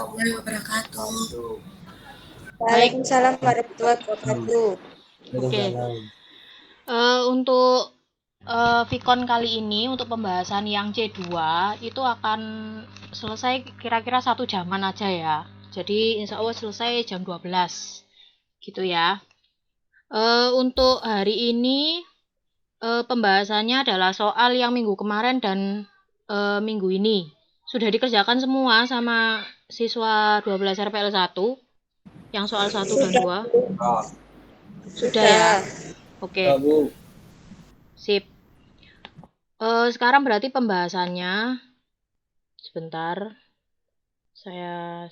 warahmatullahi wabarakatuh. Waalaikumsalam warahmatullahi wabarakatuh. Oke. Untuk Vicon kali ini, untuk pembahasan yang C2 itu akan selesai kira-kira 1 jaman aja ya. Jadi insya Allah selesai jam 12 gitu ya. Untuk hari ini pembahasannya adalah soal yang minggu kemarin dan minggu ini. Sudah dikerjakan semua sama siswa 12 RPL 1 yang soal 1 dan 2? Sudah ya? Oke. Sip. Sekarang berarti pembahasannya sebentar. Saya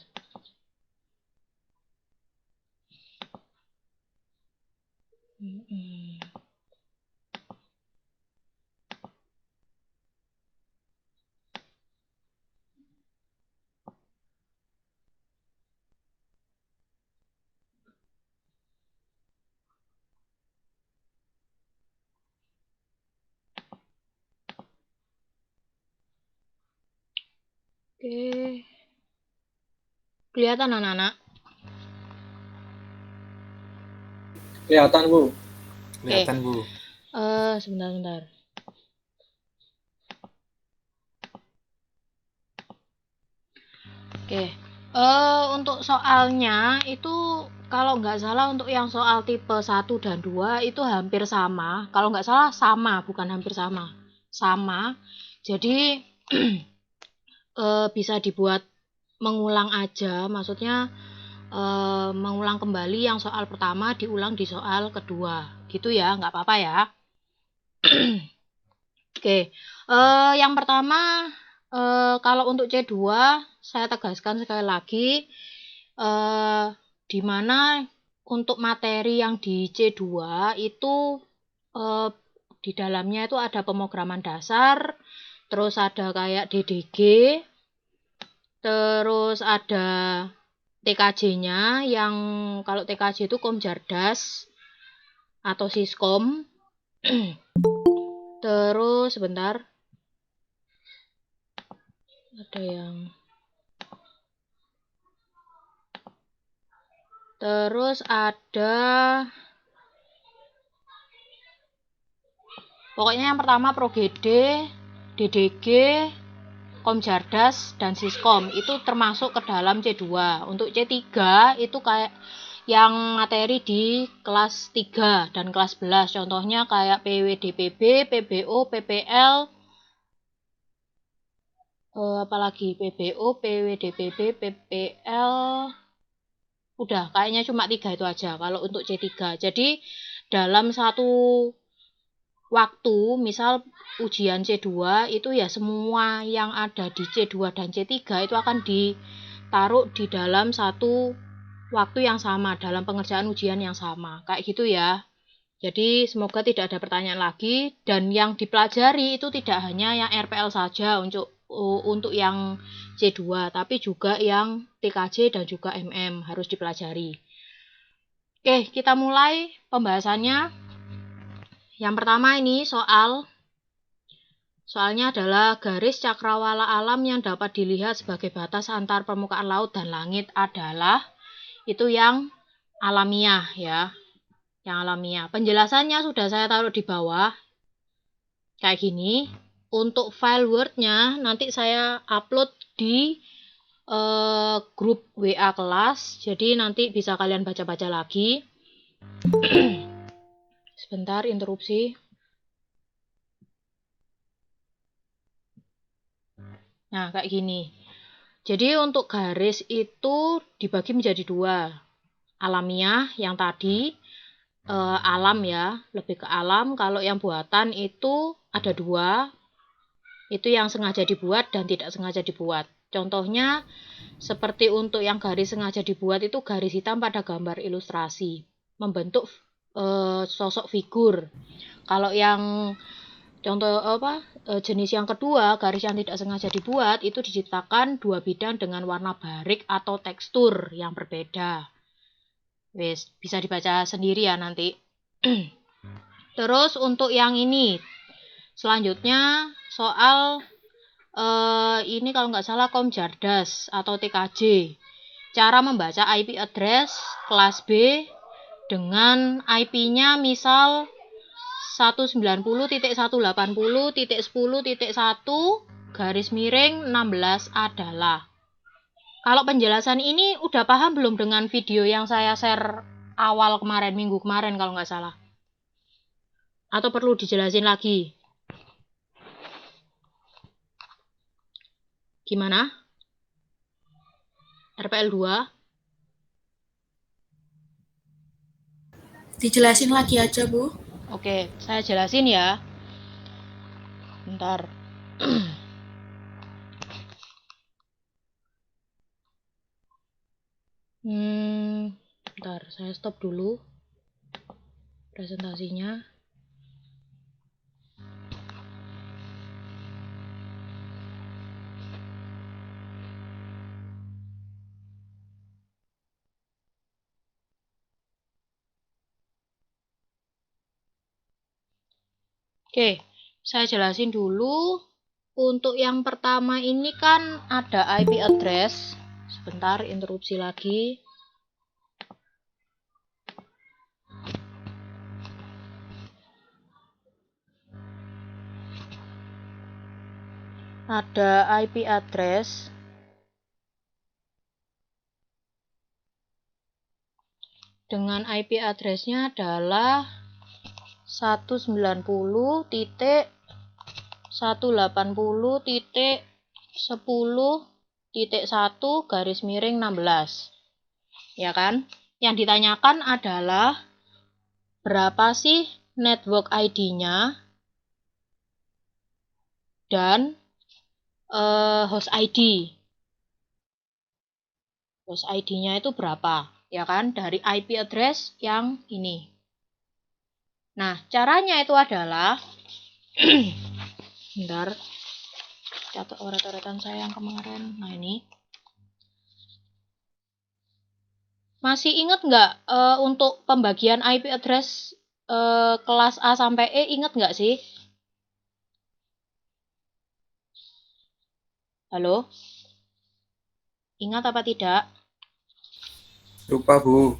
Oke. Kelihatan anak-anak? Kelihatan, Bu. Kelihatan, Bu. Sebentar. Oke. Untuk soalnya itu kalau nggak salah untuk yang soal tipe 1 dan 2 itu hampir sama. Kalau nggak salah sama, bukan hampir sama. Sama. Jadi bisa dibuat mengulang aja, maksudnya mengulang kembali yang soal pertama diulang di soal kedua. Gitu ya, nggak apa-apa ya. Oke. Yang pertama kalau untuk C2 saya tegaskan sekali lagi di mana untuk materi yang di C2 itu di dalamnya itu ada pemrograman dasar, terus ada kayak DDG, terus ada TKJ-nya yang kalau TKJ itu Komjardas atau Siskom. Terus sebentar. Ada yang terus ada pokoknya yang pertama ProGD, DDG, Komjardas dan Siskom itu termasuk ke dalam C2. Untuk C3 itu kayak yang materi di kelas 3 dan kelas 11. Contohnya kayak PWDPB, PBO, PPL, apalagi PBO, PWDPB, PPL. Udah, kayaknya cuma 3 itu aja kalau untuk C3. Jadi dalam satu waktu, misal ujian C2 itu ya semua yang ada di C2 dan C3 itu akan ditaruh di dalam satu waktu yang sama, dalam pengerjaan ujian yang sama. Kayak gitu ya. Jadi semoga tidak ada pertanyaan lagi, dan yang dipelajari itu tidak hanya yang RPL saja untuk yang C2, tapi juga yang TKJ dan juga MM harus dipelajari. Oke, kita mulai pembahasannya. Yang pertama ini soalnya adalah garis cakrawala alam yang dapat dilihat sebagai batas antar permukaan laut dan langit adalah itu yang alamiah ya. Yang alamiah. Penjelasannya sudah saya taruh di bawah. Kayak gini. Untuk file Word-nya nanti saya upload di grup WA kelas. Jadi nanti bisa kalian baca-baca lagi. Sebentar, interupsi. Nah, kayak gini. Jadi untuk garis itu dibagi menjadi 2. Alamiah yang tadi, alam ya, lebih ke alam. Kalau yang buatan itu ada 2. Itu yang sengaja dibuat dan tidak sengaja dibuat. Contohnya, seperti untuk yang garis sengaja dibuat itu garis hitam pada gambar ilustrasi. Membentuk sosok figur. Kalau yang contoh jenis yang kedua, garis yang tidak sengaja dibuat itu diciptakan 2 bidang dengan warna barik atau tekstur yang berbeda. Wes, bisa dibaca sendiri ya nanti. Terus untuk yang ini, selanjutnya soal ini kalau nggak salah Komjardas atau TKJ. cara membaca IP address kelas B dengan IP-nya misal 190.180.10.1 adalah. Kalau penjelasan ini udah paham belum dengan video yang saya share awal kemarin, minggu kemarin kalau nggak salah? Atau perlu dijelasin lagi? Gimana? RPL 2? Dijelasin lagi aja, Bu. Oke, saya jelasin ya. Bentar. Bentar, saya stop dulu presentasinya. Oke, saya jelasin dulu. Untuk yang pertama ini kan ada IP address. Sebentar, interupsi lagi. Ada IP address dengan IP address-nya adalah 190.10.1/16. Ya kan? Yang ditanyakan adalah berapa sih network ID-nya dan host ID. Host ID-nya itu berapa? Ya kan? Dari IP address yang ini. Nah, caranya itu adalah bentar. Catat oret-oretan saya yang kemarin. Nah, ini. Masih ingat nggak untuk pembagian IP address kelas A sampai E, ingat nggak sih? Halo? Ingat apa tidak? Lupa, Bu.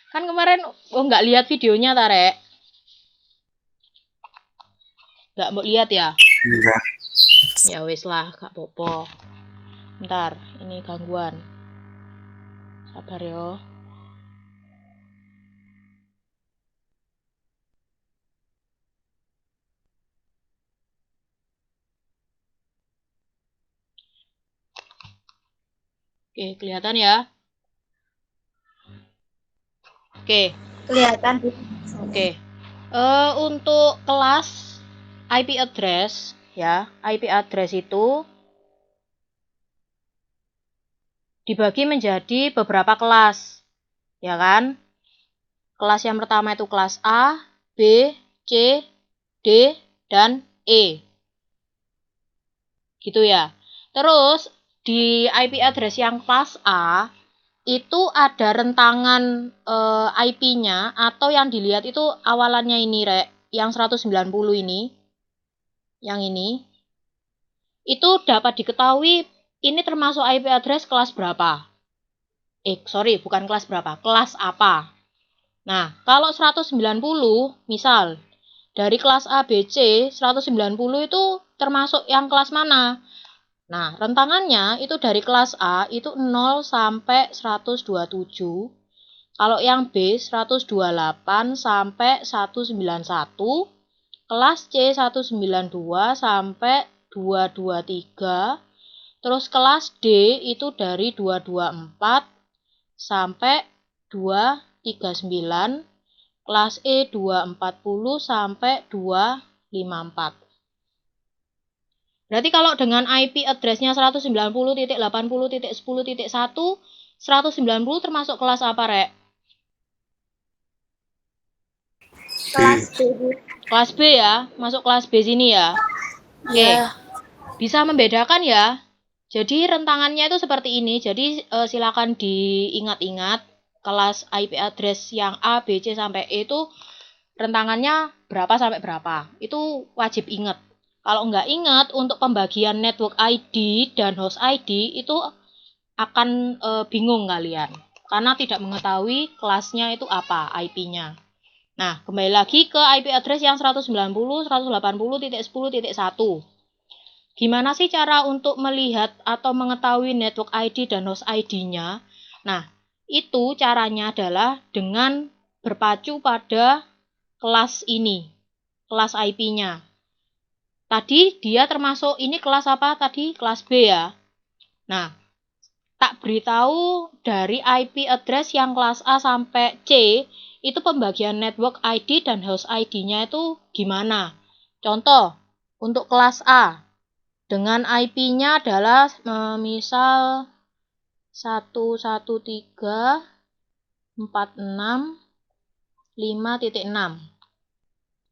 Kan kemarin nggak lihat videonya, Tarek? Nggak mau lihat ya? Enggak. Ya wis lah, gak popo. Bentar, ini gangguan. Sabar yo. Oke, kelihatan ya? Oke. Kelihatan. Oke. Untuk kelas IP address ya, IP address itu dibagi menjadi beberapa kelas. Ya kan? Kelas yang pertama itu kelas A, B, C, D, dan E. Gitu ya. Terus di IP address yang kelas A itu ada rentangan IP-nya atau yang dilihat itu awalannya ini, Rek, yang 190 ini. Yang ini. Itu dapat diketahui ini termasuk IP address kelas berapa. Bukan kelas berapa, kelas apa. Nah, kalau 190, misal dari kelas A, B, C, 190 itu termasuk yang kelas mana? Nah, rentangannya itu dari kelas A itu 0 sampai 127. Kalau yang B 128 sampai 191. Kelas C 192 sampai 223. Terus kelas D itu dari 224 sampai 239. Kelas E 240 sampai 254. Berarti kalau dengan IP address-nya 190.80.10.1, 190 termasuk kelas apa, Rek? Kelas B. Kelas B ya, masuk kelas B sini ya. Oke. Bisa membedakan ya. Jadi rentangannya itu seperti ini. Jadi silakan diingat-ingat kelas IP address yang A, B, C sampai E itu rentangannya berapa sampai berapa. Itu wajib ingat. Kalau nggak ingat, untuk pembagian network ID dan host ID itu akan bingung kalian karena tidak mengetahui kelasnya itu apa, IP-nya. Nah, kembali lagi ke IP address yang 190.180.10.1. Gimana sih cara untuk melihat atau mengetahui network ID dan host ID-nya? Nah, itu caranya adalah dengan berpacu pada kelas ini, kelas IP-nya. Tadi dia termasuk, ini kelas apa tadi? Kelas B ya. Nah, tak beritahu dari IP address yang kelas A sampai C, itu pembagian network ID dan host ID-nya itu gimana? Contoh, untuk kelas A, dengan IP-nya adalah misal 113.46.5.6.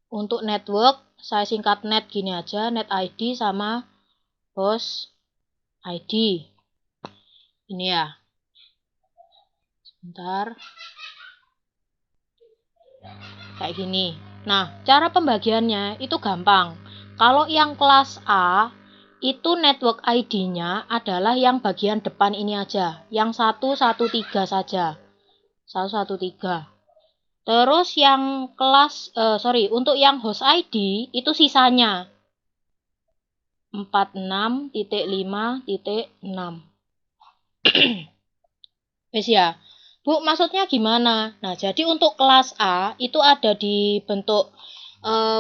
Untuk network, saya singkat net gini aja, net ID sama host ID. Ini ya. Sebentar. Kayak gini. Nah, cara pembagiannya itu gampang. Kalau yang kelas A, itu network ID-nya adalah yang bagian depan ini aja. Yang 113 saja. 113. Terus yang kelas, untuk yang host ID, itu sisanya. 46.5.6. Wes ya. Bu, maksudnya gimana? Nah, jadi untuk kelas A itu ada di bentuk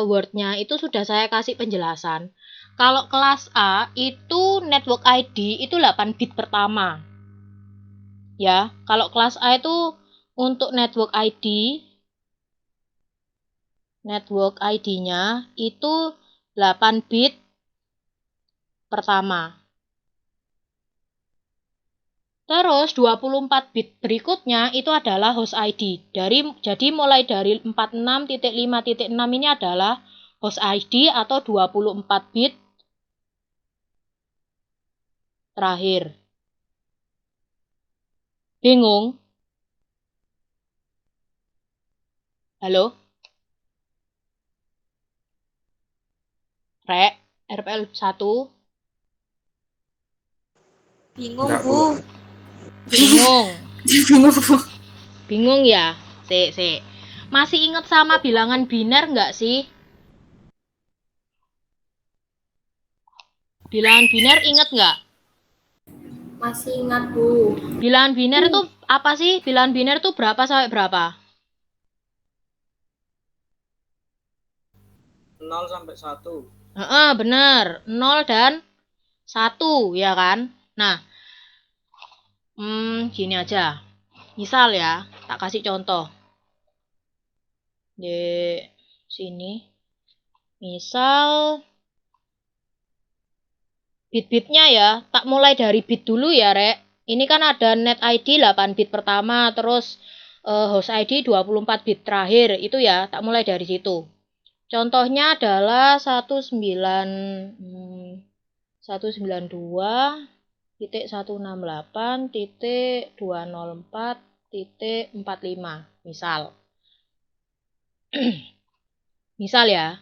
Word-nya itu sudah saya kasih penjelasan. Kalau kelas A itu network ID itu 8 bit pertama. Ya, kalau kelas A itu untuk network ID-nya itu 8 bit pertama. Terus 24 bit berikutnya itu adalah host ID. Jadi mulai dari 46.5.6 ini adalah host ID atau 24 bit terakhir. Bingung? Halo? Rek, RPL 1? Bingung, Bingung, Bu. Bu. Bingung? Bingung, Bu. Bingung ya? Sik. Masih ingat sama bilangan biner nggak sih? Bilangan biner inget nggak? Masih ingat, Bu. Bilangan biner itu apa sih? Bilangan biner itu berapa sampai berapa? 0 sampai 1. Bener. 0 dan 1, ya kan? Nah, gini aja. Misal ya, tak kasih contoh. Di sini. Misal bit-bitnya ya, tak mulai dari bit dulu ya, Rek. Ini kan ada net ID 8 bit pertama, terus host ID 24 bit terakhir. Itu ya, tak mulai dari situ. Contohnya adalah 192.168.204.45 misal. Misal ya.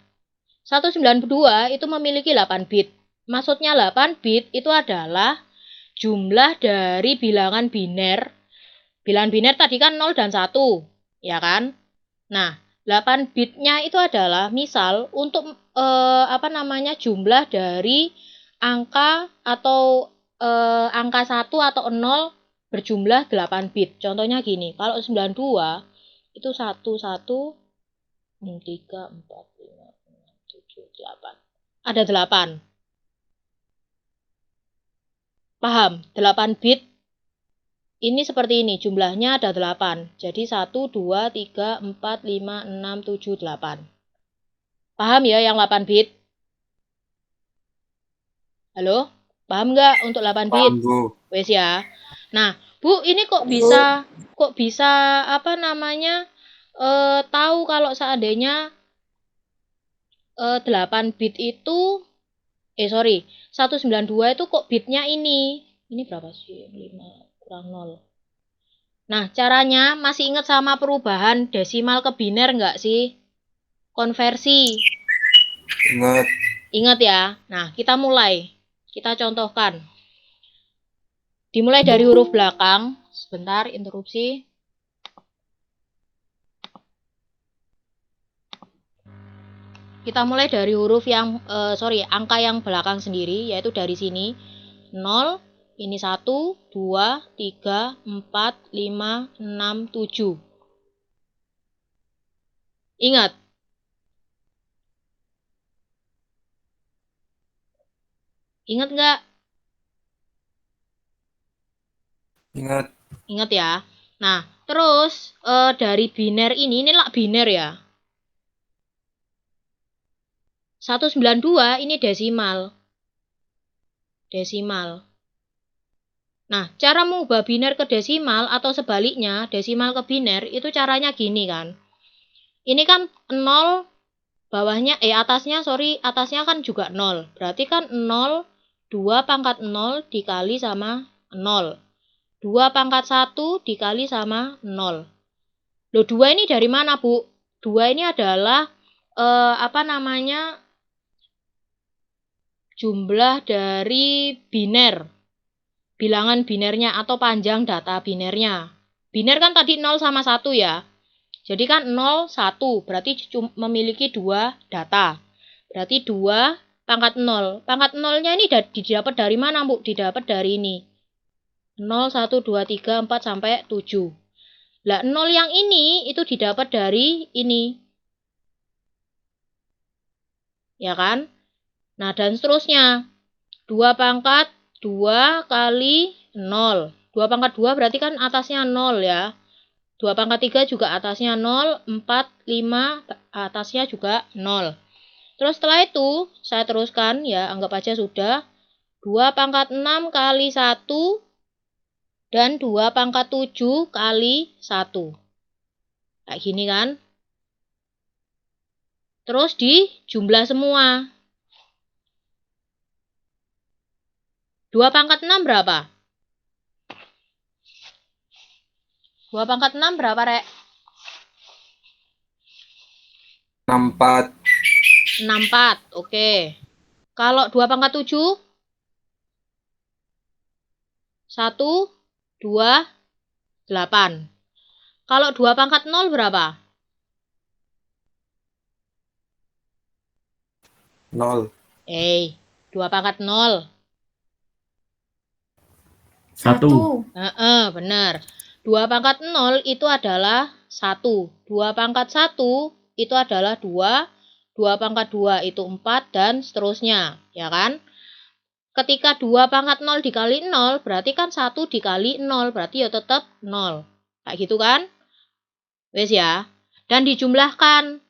192 itu memiliki 8 bit. Maksudnya 8 bit itu adalah jumlah dari bilangan biner. Bilangan biner tadi kan 0 dan 1, ya kan? Nah, 8 bitnya itu adalah misal untuk jumlah dari angka atau angka 1 atau 0 berjumlah 8 bit. Contohnya gini, kalau 92 itu 1 1 3 4 5 6 7 8. Ada 8. Paham? 8 bit ini seperti ini, jumlahnya ada 8. Jadi 1, 2, 3, 4, 5, 6, 7, 8. Paham ya yang 8 bit? Halo? Paham nggak untuk 8 bit? Paham, Bu. Wes ya. Nah, Bu, ini kok Bu. bisa tahu kalau seandainya 8 bit itu 192 itu kok bitnya ini. Ini berapa sih? 5 kurang 0. Nah, caranya masih ingat sama perubahan desimal ke biner nggak sih? Konversi. Ingat. Ingat ya. Nah, kita mulai. Kita contohkan. Dimulai dari huruf belakang. Sebentar, interupsi. Kita mulai dari huruf yang, angka yang belakang sendiri, yaitu dari sini. 0, ini 1, 2, 3, 4, 5, 6, 7. Ingat. Ingat nggak? Ingat. Ingat ya. Nah, terus dari biner ini lah biner ya. 192 ini desimal. Desimal. Nah, cara mengubah biner ke desimal atau sebaliknya, desimal ke biner itu caranya gini kan. Ini kan 0 bawahnya atasnya kan juga 0. Berarti kan 0 2 pangkat 0 dikali sama 0. 2 pangkat 1 dikali sama 0. Loh, 2 ini dari mana, Bu? 2 ini adalah jumlah dari biner. Bilangan binernya atau panjang data binernya. Biner kan tadi 0 sama 1 ya. Jadi kan 0, 1. Berarti memiliki 2 data. Berarti 2 pangkat 0. Pangkat 0-nya ini didapat dari mana, Bu? Didapat dari ini. 0, 1, 2, 3, 4, sampai 7. Lah, 0 yang ini itu didapat dari ini. Ya kan? Nah, dan seterusnya. 2 pangkat 2 kali 0. 2 pangkat 2 berarti kan atasnya 0 ya. 2 pangkat 3 juga atasnya 0. 4, 5 atasnya juga 0. Terus setelah itu, saya teruskan ya, anggap aja sudah. 2 pangkat 6 kali 1 dan 2 pangkat 7 kali 1. Kayak gini kan. Terus dijumlah semua. 2 pangkat 6 berapa? 2 pangkat 6 berapa, Rek? 64. 64, oke. Kalau 2 pangkat 7? 1, 2, 8. Kalau 2 pangkat 0 berapa? 0. 2 pangkat 0. 1. Benar. 2 pangkat 0 itu adalah 1. 2 pangkat 1 itu adalah 2. 2 pangkat 2 itu 4 dan seterusnya. Ya kan? Ketika 2 pangkat 0 dikali 0, berarti kan 1 dikali 0. Berarti ya tetap 0. Kayak gitu kan? Wes ya. Dan dijumlahkan.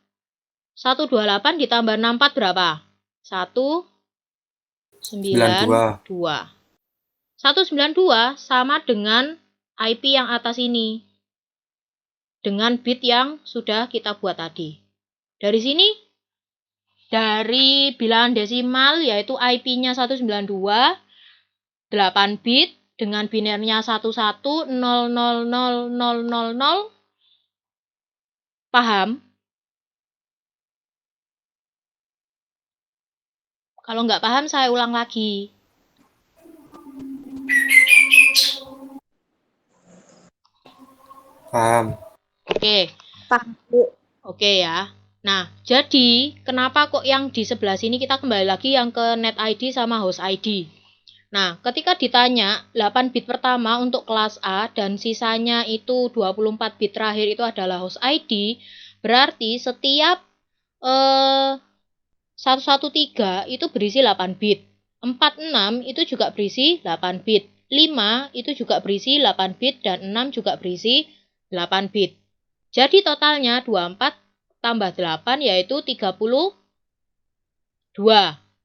128 ditambah 64 berapa? 192. 192 sama dengan IP yang atas ini. Dengan bit yang sudah kita buat tadi. Dari sini, dari bilangan desimal yaitu IP-nya 192, 8 bit dengan binernya 11000000. Paham? Kalau nggak paham, saya ulang lagi. Paham. Oke. Paham, Bu. Oke ya. Nah, jadi kenapa kok yang di sebelah sini kita kembali lagi yang ke net ID sama host ID. Nah, ketika ditanya 8 bit pertama untuk kelas A dan sisanya itu 24 bit terakhir itu adalah host ID, berarti setiap 113 itu berisi 8 bit. 46 itu juga berisi 8 bit. 5 itu juga berisi 8 bit dan 6 juga berisi 8 bit. Jadi totalnya 24 tambah 8 yaitu 32.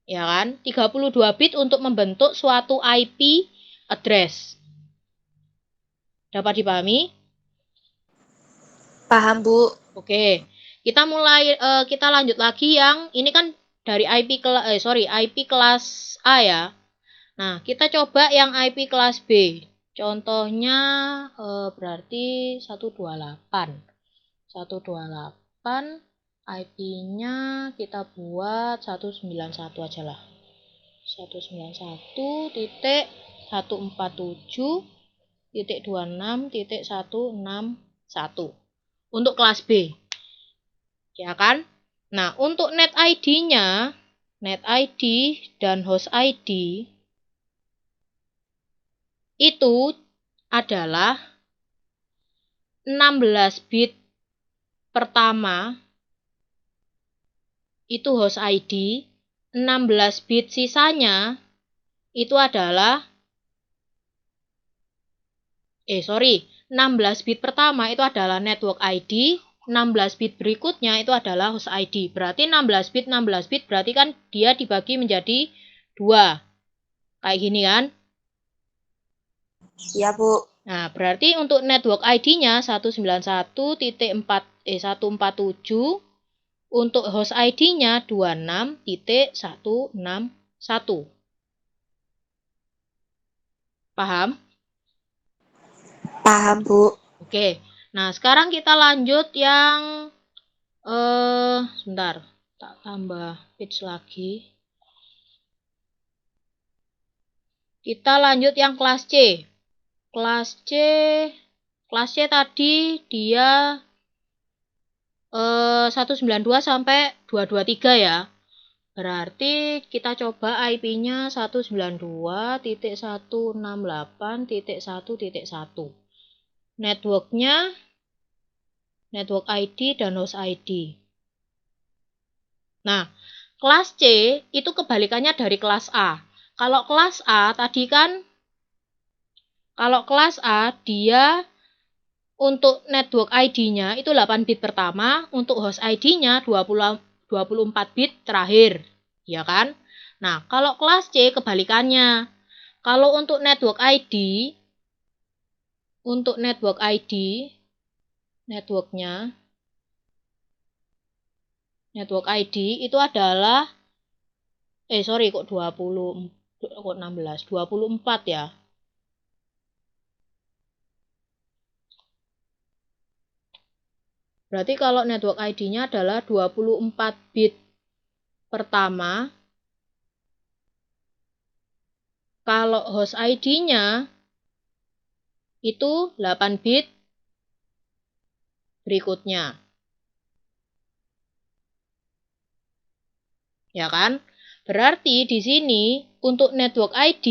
Ya kan? 32 bit untuk membentuk suatu IP address. Dapat dipahami? Paham, Bu. Oke. Kita lanjut lagi yang ini kan dari IP kelas A ya. Nah, kita coba yang IP kelas B. Contohnya berarti 128. 128 IP-nya kita buat 191 aja lah. 191 titik 147.26.161 untuk kelas B. Ya kan? Nah, untuk net ID-nya, net ID dan host ID itu adalah 16 bit pertama itu host ID, 16 bit sisanya itu adalah 16 bit pertama itu adalah network ID, 16 bit berikutnya itu adalah host ID. Berarti 16 bit berarti kan dia dibagi menjadi 2. Kayak gini kan? Iya, Bu. Nah, berarti untuk network ID-nya 191.147, untuk host ID-nya 26.161. Paham? Paham, Bu. Oke. Nah, sekarang kita lanjut yang sebentar. Tak tambah page lagi. Kita lanjut yang kelas C. Kelas C tadi dia 192 sampai 223 ya. Berarti kita coba IP-nya 192.168.1.1. Networknya, network ID dan host ID. Nah, kelas C itu kebalikannya dari kelas A. Kalau kelas A tadi kan, kalau kelas A dia untuk network ID-nya itu 8 bit pertama, untuk host ID-nya 24 bit terakhir, ya kan? Nah, kalau kelas C kebalikannya. Kalau untuk network ID, network ID itu adalah 24 ya. Berarti kalau network ID-nya adalah 24 bit pertama. Kalau host ID-nya itu 8 bit berikutnya. Ya kan? Berarti di sini untuk network ID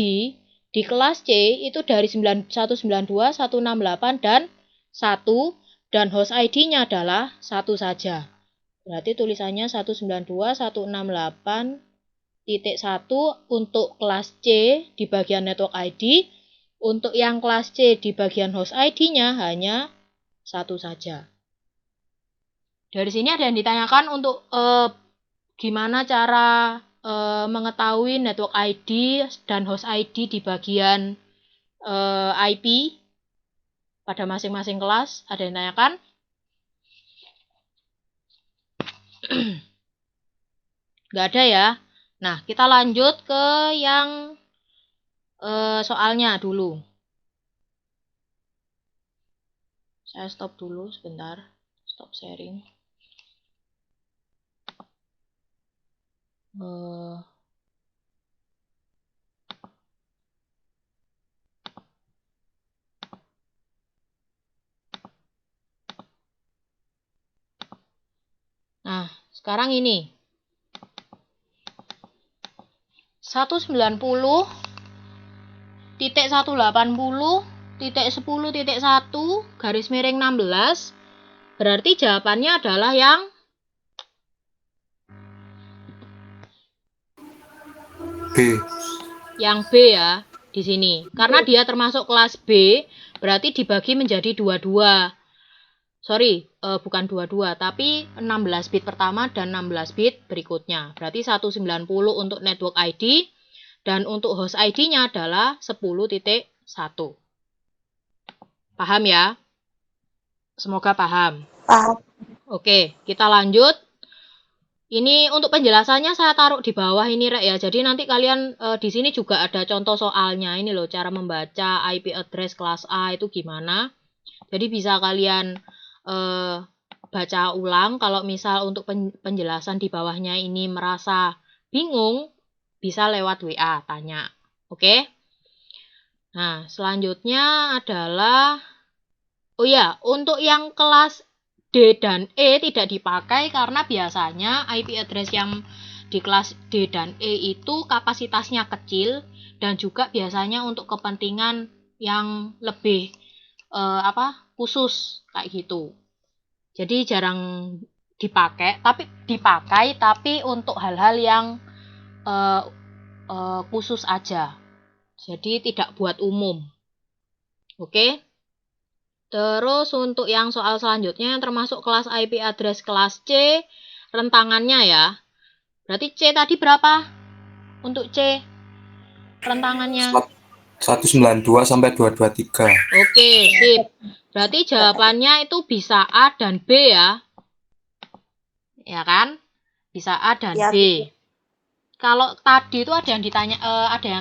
di kelas C itu dari 192, 168 dan 1, dan host ID-nya adalah 1 saja. Berarti tulisannya 192.168.1 untuk kelas C di bagian network ID. Untuk yang kelas C di bagian host ID-nya hanya 1 saja. Dari sini ada yang ditanyakan untuk gimana cara mengetahui network ID dan host ID di bagian IP pada masing-masing kelas. Ada yang ditanyakan? Nggak ada ya. Nah, kita lanjut ke yang soalnya dulu. Saya stop dulu sebentar. Stop sharing. Nah, sekarang ini 190.180.10.1 garis miring 16. Berarti jawabannya adalah yang B. Yang B ya, di sini. Karena dia termasuk kelas B, berarti dibagi menjadi 22. Sorry, bukan 22, tapi 16 bit pertama dan 16 bit berikutnya. Berarti 190 untuk network ID, dan untuk host ID-nya adalah 10.1. Paham ya? Semoga paham. Paham. Oke, kita lanjut. Ini untuk penjelasannya saya taruh di bawah ini, Rek ya. Jadi nanti kalian di sini juga ada contoh soalnya. Ini loh cara membaca IP address kelas A itu gimana. Jadi bisa kalian baca ulang. Kalau misal untuk penjelasan di bawahnya ini merasa bingung, bisa lewat WA tanya. Oke? Nah, selanjutnya adalah, oh ya, untuk yang kelas D dan E tidak dipakai karena biasanya IP address yang di kelas D dan E itu kapasitasnya kecil dan juga biasanya untuk kepentingan yang lebih khusus kayak gitu. Jadi jarang dipakai tapi untuk hal-hal yang khusus aja. Jadi tidak buat umum. Oke. Terus untuk yang soal selanjutnya yang termasuk kelas IP address kelas C, rentangannya ya. Berarti C tadi berapa? Untuk C rentangannya. 192 sampai 223. Oke, sip. Berarti jawabannya itu bisa A dan B ya. Ya kan? Bisa A dan Ya, B. Kalau tadi itu ada yang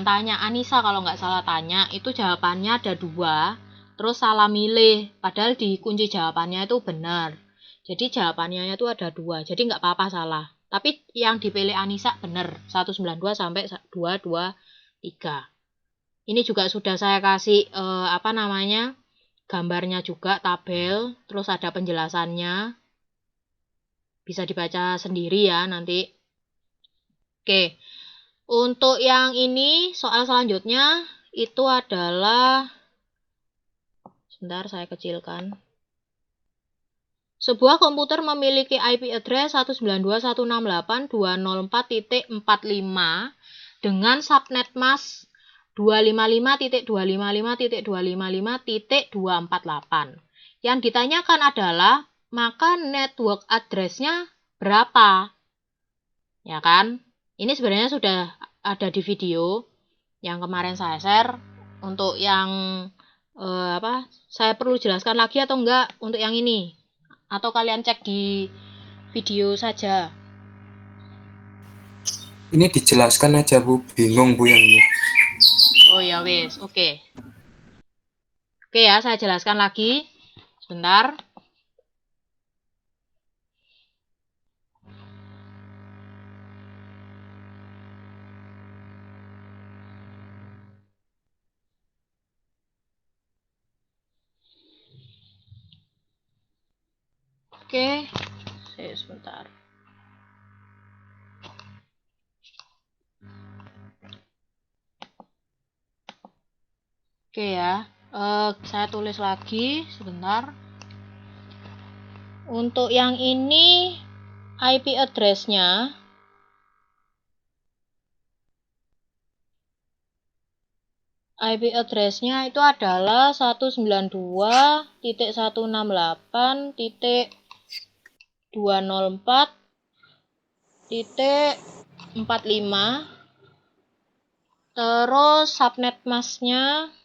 tanya Anissa kalau nggak salah tanya, itu jawabannya ada 2, terus salah milih, padahal di kunci jawabannya itu benar. Jadi jawabannya itu ada 2, jadi nggak apa-apa salah. Tapi yang dipilih Anissa benar, 192 sampai 223. Ini juga sudah saya kasih gambarnya juga, tabel, terus ada penjelasannya. Bisa dibaca sendiri ya nanti. Oke. Untuk yang ini, soal selanjutnya itu adalah, sebentar saya kecilkan. Sebuah komputer memiliki IP address 192.168.204.45 dengan subnet mask 255.255.255.248. Yang ditanyakan adalah, maka network address-nya berapa? Ya kan? Ini sebenarnya sudah ada di video yang kemarin saya share. Untuk yang saya perlu jelaskan lagi atau enggak untuk yang ini? Atau kalian cek di video saja? Ini dijelaskan aja Bu, bingung Bu yang ini. Oh ya wes, oke. Oke ya, saya jelaskan lagi. Sebentar. Oke, sebentar. Oke ya, saya tulis lagi sebentar. Untuk yang ini IP address-nya itu adalah 192.168.204.45. Terus subnet masknya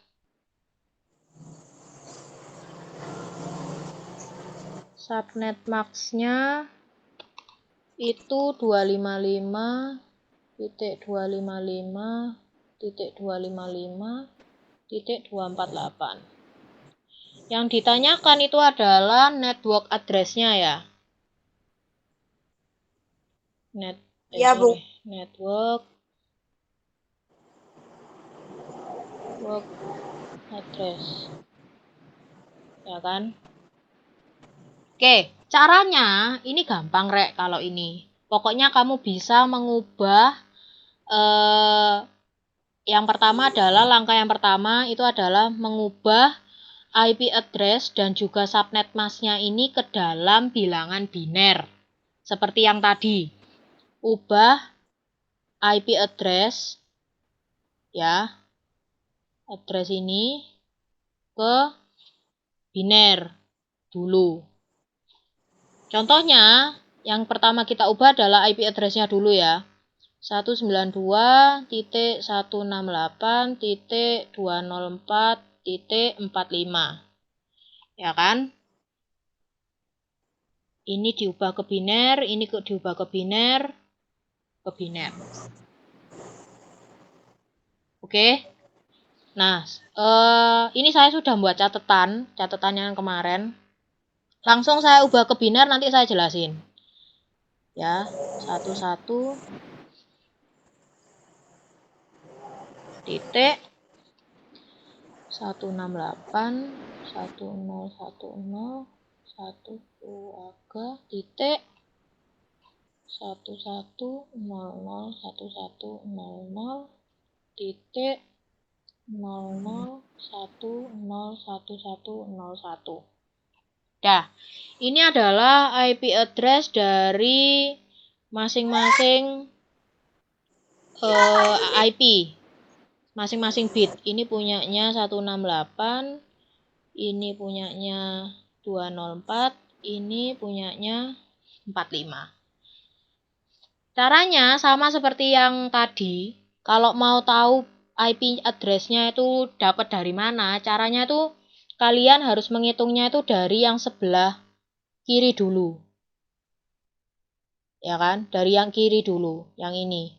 itu 255.255.255.248. Yang ditanyakan itu adalah network address-nya ya. Network address. Ya kan? Oke, caranya ini gampang Rek kalau ini. Pokoknya kamu bisa mengubah langkah yang pertama itu adalah mengubah IP address dan juga subnet mask-nya ini ke dalam bilangan biner. Seperti yang tadi. Ubah IP address ya. Address ini ke biner dulu. Contohnya, yang pertama kita ubah adalah IP address-nya dulu ya. 192.168.204.45. Ya kan? Ini diubah ke biner, ini diubah ke biner, Oke. Nah, ini saya sudah membuat catatan yang kemarin. Langsung saya ubah ke biner, nanti saya jelasin. Ya, 11 titik 168 1010 1 keluarga titik 1100 titik 00101101. Dah, ini adalah IP address dari masing-masing IP, masing-masing bit. Ini punyanya 168, ini punyanya 204, ini punyanya 45. Caranya sama seperti yang tadi. Kalau mau tahu IP address-nya itu dapat dari mana, caranya itu kalian harus menghitungnya itu dari yang sebelah kiri dulu. Ya kan? Dari yang kiri dulu, yang ini.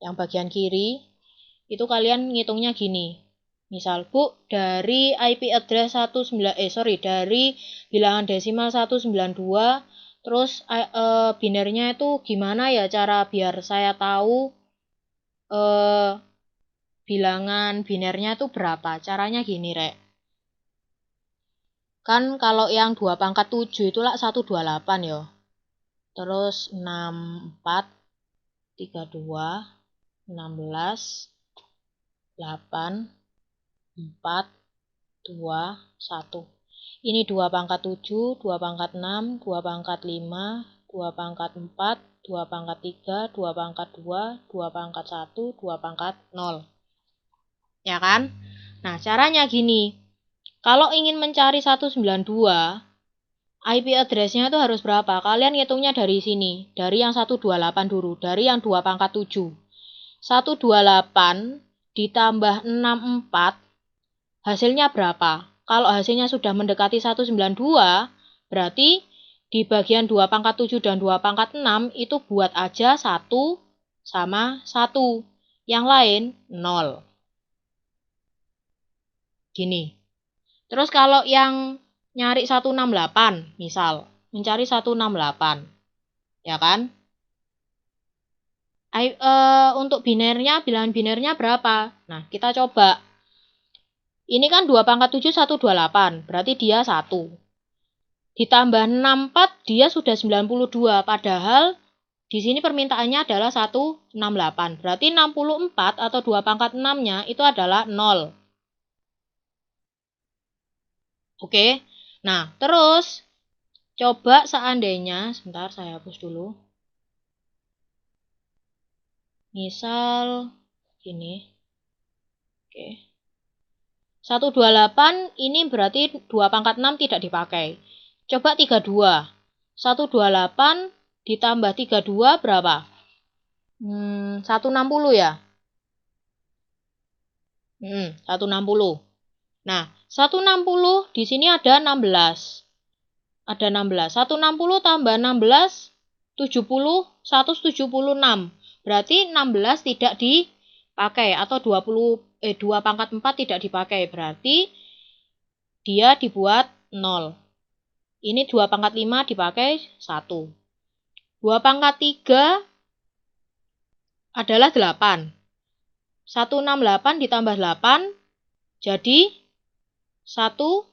Yang bagian kiri itu kalian ngitungnya gini. Misal, Bu, dari IP address dari bilangan desimal 192, terus binernya itu gimana ya cara biar saya tahu bilangan binernya itu berapa? Caranya gini, Rek. Kan kalau yang 2 pangkat 7 itu lah 128 ya. Terus 64, 32, 16, 8, 4, 2, 1. Ini 2 pangkat 7, 2 pangkat 6, 2 pangkat 5, 2 pangkat 4, 2 pangkat 3, 2 pangkat 2, 2 pangkat 1, 2 pangkat 0. Ya kan? Nah, caranya gini. Kalau ingin mencari 192, IP address-nya itu harus berapa? Kalian hitungnya dari sini. Dari yang 128 dulu. Dari yang 2 pangkat 7. 128 ditambah 64, hasilnya berapa? Kalau hasilnya sudah mendekati 192, berarti di bagian 2 pangkat 7 dan 2 pangkat 6 itu buat aja 1 sama 1. Yang lain 0. Gini. Terus kalau yang nyari 168, misal, mencari 168, ya kan? Untuk binernya, bilangan binernya berapa? Nah, kita coba. Ini kan 2 pangkat 7, 128, berarti dia 1. Ditambah 64, dia sudah 92, padahal di sini permintaannya adalah 168. Berarti 64 atau 2 pangkat 6-nya itu adalah 0. Oke. Nah, terus coba seandainya, sebentar saya hapus dulu. Misal gini. Oke. 128 ini berarti 2 pangkat 6 tidak dipakai. Coba 32. 128 ditambah 32 berapa? 160 ya? 160. Nah, 160 di sini ada 16. Ada 16. 160 tambah 16, 70, 176. Berarti 16 tidak dipakai atau 2 pangkat 4 tidak dipakai. Berarti dia dibuat 0. Ini 2 pangkat 5 dipakai 1. 2 pangkat 3 adalah 8. 168 ditambah 8 jadi 168.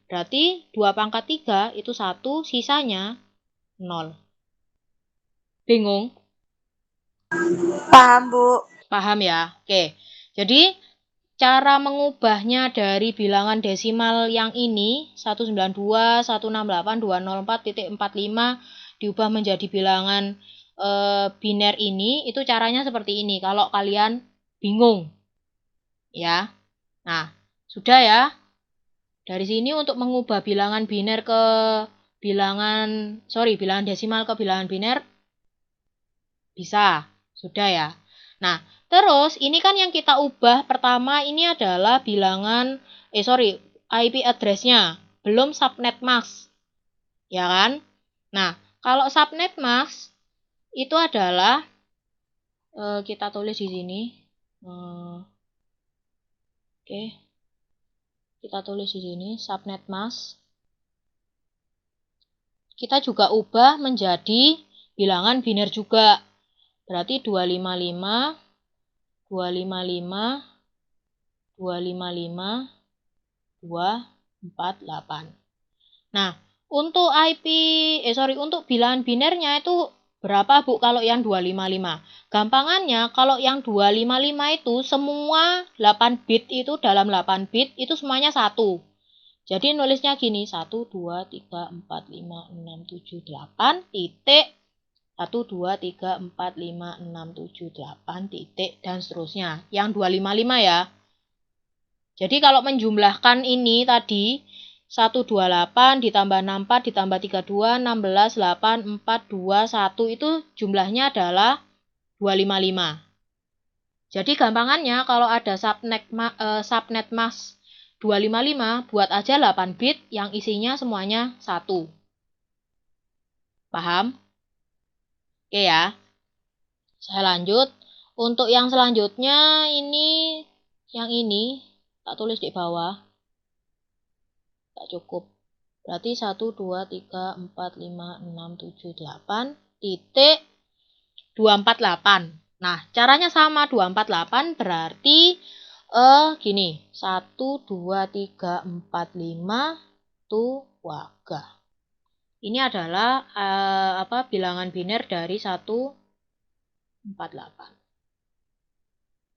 Berarti 2 pangkat 3 itu 1, sisanya 0. Bingung? Paham, Bu. Paham ya? Oke. Jadi cara mengubahnya dari bilangan desimal yang ini 192, 168, 204.45 diubah menjadi bilangan biner ini, itu caranya seperti ini kalau kalian bingung. Ya. Nah, sudah ya. Dari sini untuk mengubah bilangan biner ke bilangan desimal ke bilangan biner bisa. Sudah ya. Nah, terus ini kan yang kita ubah pertama ini adalah bilangan IP address-nya, belum subnet mask. Ya kan? Nah, kalau subnet mask itu adalah kita tulis di sini. Oke. Kita tulis di sini subnet mask. Kita juga ubah menjadi bilangan biner juga. Berarti 255 255 255 248. Nah, untuk untuk bilangan binernya itu berapa, Bu, kalau yang 255? Gampangannya, kalau yang 255 itu semua 8 bit itu dalam 8 bit itu semuanya 1. Jadi nulisnya gini, 1, 2, 3, 4, 5, 6, 7, 8, titik, 1, 2, 3, 4, 5, 6, 7, 8, titik, dan seterusnya. Yang 255 ya. Jadi kalau menjumlahkan ini tadi, 128 ditambah 64 ditambah 32, 16, 8, 4, 2, 1 itu jumlahnya adalah 255. Jadi gampangannya kalau ada subnet mask 255, buat aja 8 bit yang isinya semuanya 1. Paham? Oke ya. Saya lanjut. Untuk yang selanjutnya yang ini tak tulis di bawah. Tak cukup. Berarti 1, 2, 3, 4, 5, 6, 7, 8, titik 248. Nah, caranya sama, 248 berarti gini, 1, 2, 3, 4, 5 tuh waga. Ini adalah bilangan biner dari 148.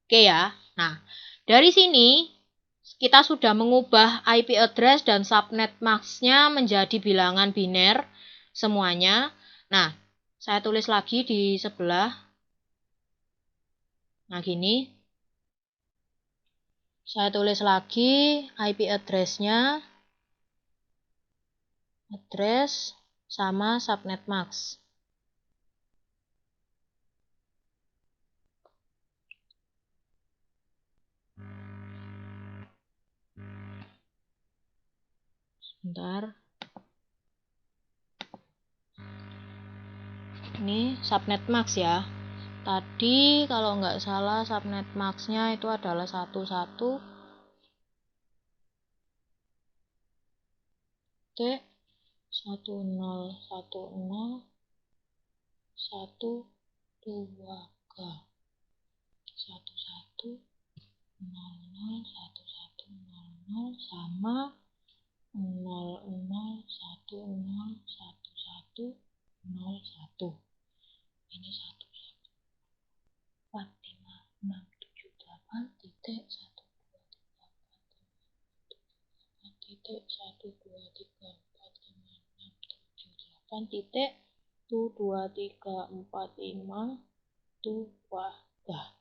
Oke ya. Nah, dari sini kita sudah mengubah IP address dan subnet mask-nya menjadi bilangan biner semuanya. Nah, saya tulis lagi di sebelah. Nah, gini. Saya tulis lagi IP address-nya. Address sama subnet mask. Sebentar. Ini subnet mask ya. Tadi kalau nggak salah subnet mask-nya itu adalah 11 T 1010 12 K 1100 sama 00101101. Ini 14567 titik 12345 titik 12345 tuh wadah.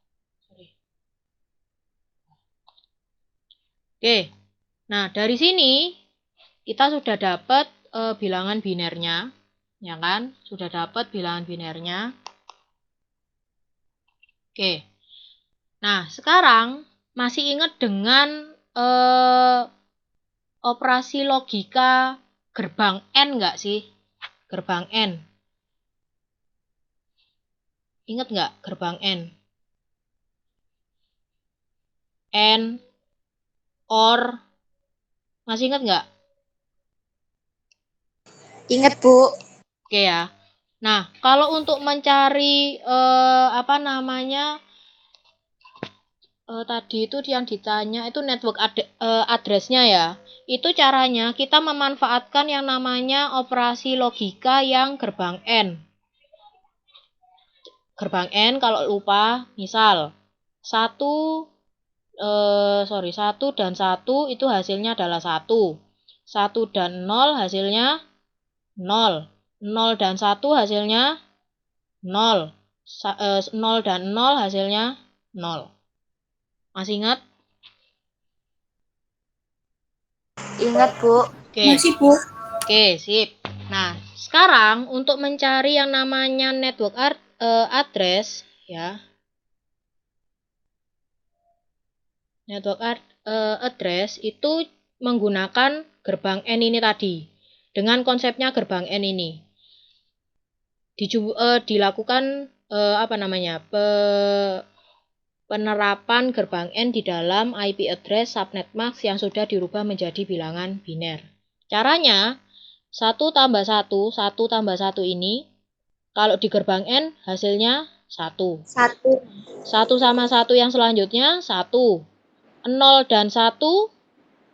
Oke. Nah, dari sini kita sudah dapat bilangan binernya, ya kan? Sudah dapat bilangan binernya. Oke. Nah, sekarang masih ingat dengan operasi logika gerbang N nggak sih? Gerbang N. Ingat nggak gerbang N? N, OR. Masih ingat nggak? Ingat, Bu. Oke ya. Nah, kalau untuk mencari tadi itu yang ditanya itu network address-nya ya. Itu caranya kita memanfaatkan yang namanya operasi logika yang gerbang N. Gerbang N kalau lupa, misal 1 dan 1 itu hasilnya adalah 1. 1 dan 0 hasilnya 0. 0 dan 1 hasilnya 0. 0 dan 0 hasilnya 0. Masih ingat? Ingat, Bu. Oke. Masih, Bu. Oke, sip. Nah, sekarang untuk mencari yang namanya network address ya. Network address itu menggunakan gerbang N ini tadi. Dengan konsepnya gerbang N ini. Dilakukan penerapan gerbang N di dalam IP address subnet mask yang sudah dirubah menjadi bilangan biner. Caranya 1 tambah 1, 1 tambah 1 ini kalau di gerbang N hasilnya 1. 1. 1 sama 1 yang selanjutnya 1. 0 dan 1,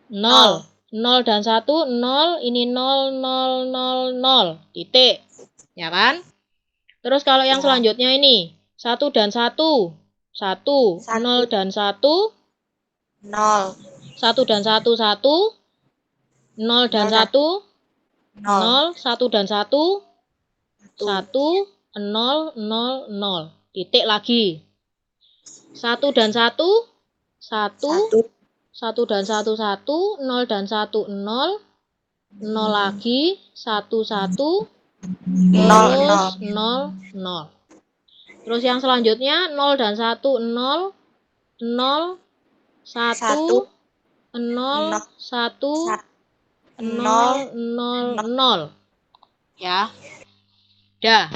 0. 0 dan 1, 0. Ini 0, 0, 0, 0. Titik. Ya kan? Terus kalau yang Ya. selanjutnya ini. 1 dan 1. 1. 0 dan 1. 0. 1 dan 1, 1. 0 dan 1. 0. 1 dan 1. 1. 0, 0, 0. Titik lagi. 1 dan 1. 1. 1 dan 1, 1. 0 dan 1, 0. 0 lagi. 1, 1. Terus 0, 0. Terus yang selanjutnya 0 dan 1, 0. 0, 1. 0, 1. 0, 0, 0. Ya. Dah.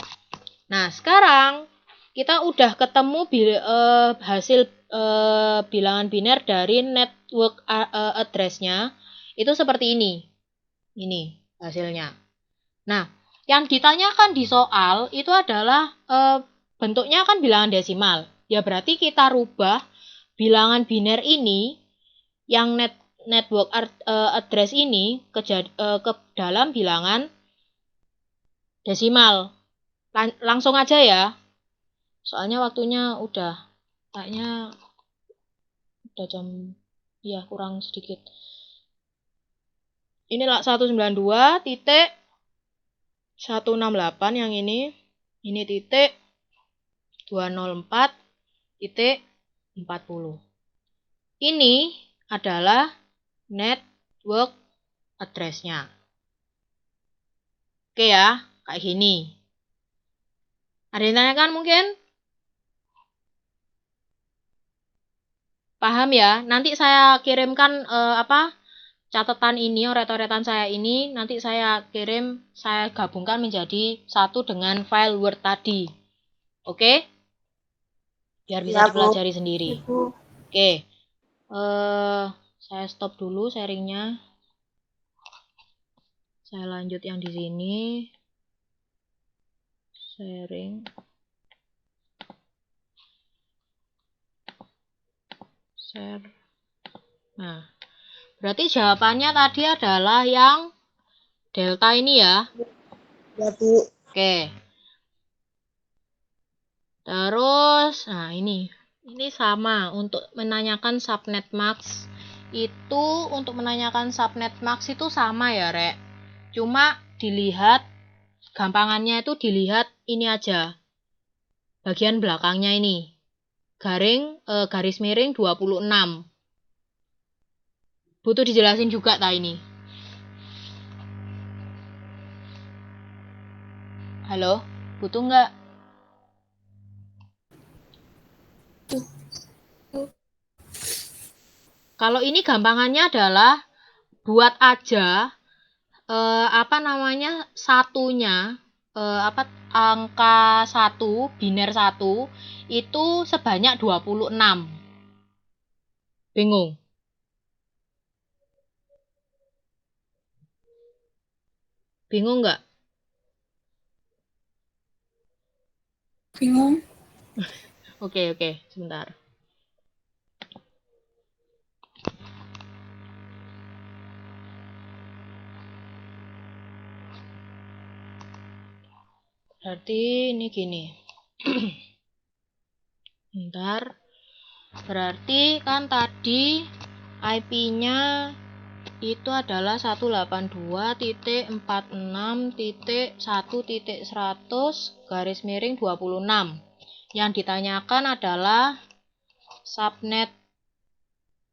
Nah, sekarang kita udah ketemu hasil bilangan biner dari network address-nya. Itu seperti ini. Ini hasilnya. Nah, yang ditanyakan di soal itu adalah bentuknya kan bilangan desimal. Ya berarti kita rubah bilangan biner ini yang network address ini ke dalam bilangan desimal. Langsung aja ya. Soalnya waktunya kayaknya udah jam ya kurang sedikit. Ini 192.168 yang ini. Ini titik 204.40. Ini adalah network address-nya. Oke ya, kayak gini. Ada yang tanyakan mungkin? Paham ya? Nanti saya kirimkan catatan ini, oret-oretan saya ini, nanti saya gabungkan menjadi satu dengan file Word tadi. Oke? Biar bisa dipelajari sendiri. Oke. Saya stop dulu sharingnya. Saya lanjut yang di sini. Sharing. Share. Nah, berarti jawabannya tadi adalah yang delta ini ya. Ya, Bu. Oke. Terus, nah ini sama untuk menanyakan subnet max. Untuk menanyakan subnet max itu sama ya, Rek. Cuma dilihat gampangannya itu dilihat ini aja. Bagian belakangnya ini. Garis miring 26. Butuh dijelasin juga ini. Halo, butuh nggak? Kalau ini gampangannya adalah buat aja satunya angka 1, biner 1 itu sebanyak 26. Bingung? Bingung nggak? Bingung. Oke, sebentar. Berarti ini gini. Bentar. Berarti kan tadi IP-nya itu adalah 182.46.1.100 garis miring 26. Yang ditanyakan adalah subnet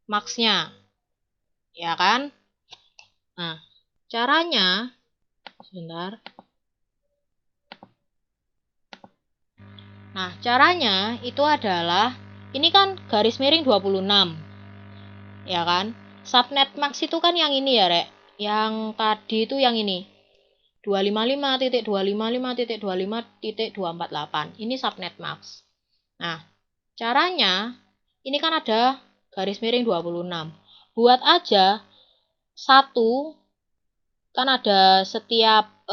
max-nya. Ya kan? Nah, caranya sebentar. Nah, caranya itu adalah ini kan garis miring 26. Ya kan? Subnet max itu kan yang ini ya, Rek. Yang tadi itu yang ini. 255.255.25.248. Ini subnet max. Nah, caranya ini kan ada garis miring 26. Buat aja satu kan ada setiap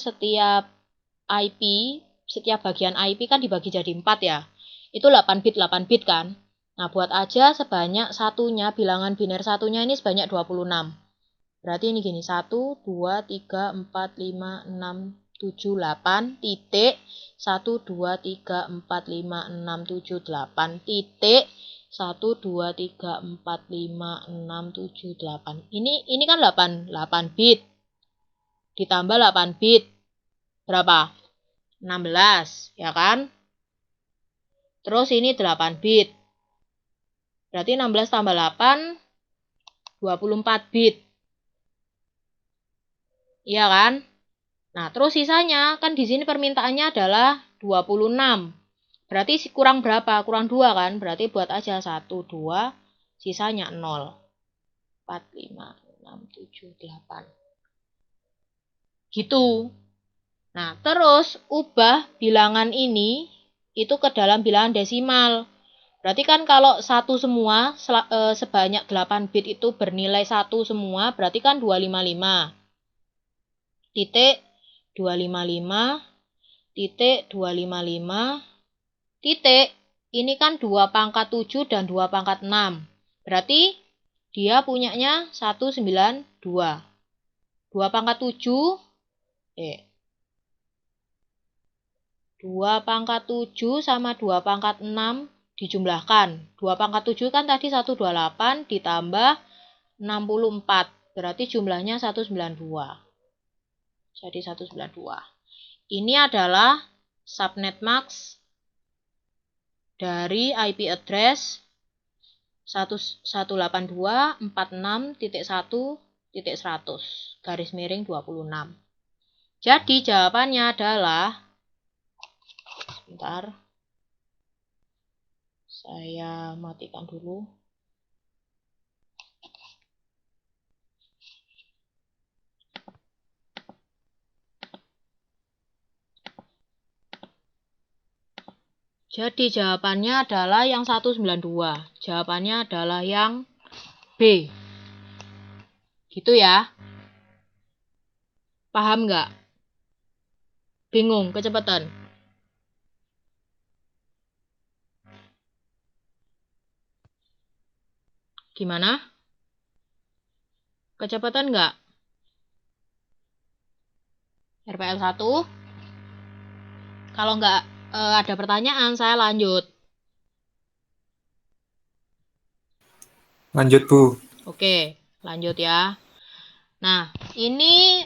setiap IP, setiap bagian IP kan dibagi jadi 4 ya. Itu 8 bit kan. Nah, buat aja sebanyak satunya, bilangan biner satunya ini sebanyak 26. Berarti ini gini, 1, 2, 3, 4, 5, 6, 7, 8, titik, 1, 2, 3, 4, 5, 6, 7, 8, titik, 1, 2, 3, 4, 5, 6, 7, 8. Ini kan 8 bit. Ditambah 8 bit. Berapa? 16, ya kan? Terus ini 8 bit. Berarti 16 tambah 8, 24 bit. Iya kan? Nah, terus sisanya, kan di sini permintaannya adalah 26. Berarti kurang berapa? Kurang 2 kan? Berarti buat aja 1, 2, sisanya 0. 4, 5, 6, 7, 8. Gitu. Nah, terus ubah bilangan ini itu ke dalam bilangan desimal. Berarti kan kalau satu semua sebanyak 8 bit itu bernilai 1 semua, berarti kan 255. Titik 255 titik 255 titik ini kan 2 pangkat 7 dan 2 pangkat 6. Berarti dia punyanya 192. 2 pangkat 7 2 pangkat 7 sama 2 pangkat 6 dijumlahkan. 2 pangkat 7 kan tadi 128 ditambah 64. Berarti jumlahnya 192. Jadi 192. Ini adalah subnet mask dari IP address 182.46.1.100 garis miring 26. Jadi jawabannya adalah, sebentar, saya matikan dulu. Jadi jawabannya adalah yang 192. Jawabannya adalah yang B. Gitu ya. Paham nggak? Bingung, kecepatan? Gimana? Kecepatan nggak? RPL 1? Kalau nggak ada pertanyaan, saya lanjut. Lanjut, Bu. Oke, lanjut ya. Nah, ini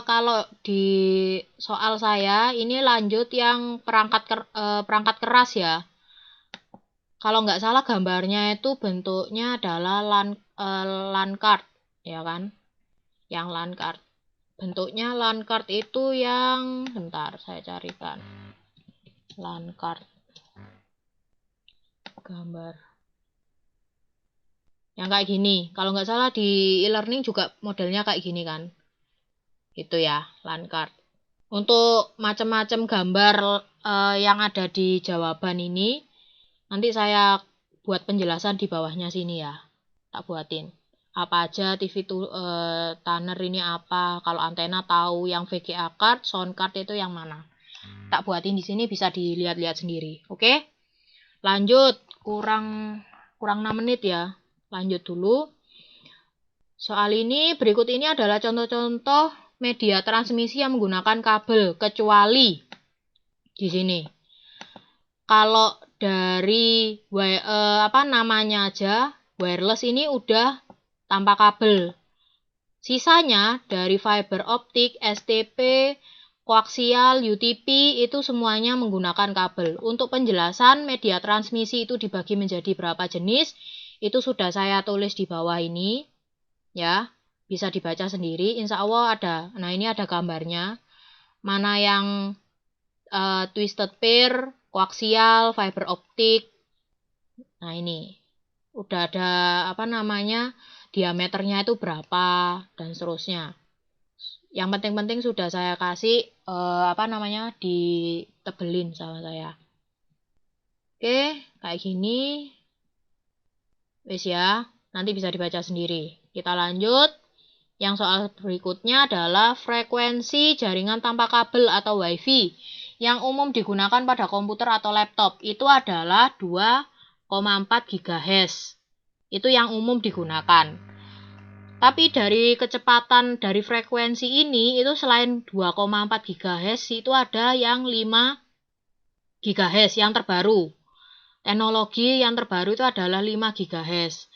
kalau di soal saya, ini lanjut yang perangkat keras ya. Kalau nggak salah gambarnya itu bentuknya adalah LAN card, ya kan? Yang LAN card. Bentuknya LAN card itu yang, bentar saya carikan. LAN card. Gambar. Yang kayak gini. Kalau nggak salah di e-learning juga modelnya kayak gini kan. Gitu ya, LAN card. Untuk macam-macam gambar yang ada di jawaban ini, nanti saya buat penjelasan di bawahnya sini ya. Tak buatin. Apa aja TV tuner ini apa, kalau antena tahu, yang VGA card, sound card itu yang mana. Tak buatin di sini, bisa dilihat-lihat sendiri. Oke? Lanjut, kurang 6 menit ya. Lanjut dulu. Soal ini, berikut ini adalah contoh-contoh media transmisi yang menggunakan kabel, kecuali di sini. Kalau dari namanya aja, wireless ini udah tanpa kabel. Sisanya dari fiber optik, STP, koaksial, UTP itu semuanya menggunakan kabel. Untuk penjelasan media transmisi itu dibagi menjadi berapa jenis, itu sudah saya tulis di bawah ini. Ya, bisa dibaca sendiri. Insya Allah ada. Nah, ini ada gambarnya. Mana yang twisted pair, koaksial, fiber optik. Nah, ini udah ada diameternya itu berapa dan seterusnya. Yang penting-penting sudah saya kasih ditebelin sama saya. Oke, kayak gini. Wes ya, nanti bisa dibaca sendiri. Kita lanjut. Yang soal berikutnya adalah frekuensi jaringan tanpa kabel atau WiFi yang umum digunakan pada komputer atau laptop. Itu adalah 2,4 2,4 GHz. Itu yang umum digunakan. Tapi dari kecepatan dari frekuensi ini itu selain 2,4 GHz itu ada yang 5 GHz yang terbaru. Teknologi yang terbaru itu adalah 5 GHz.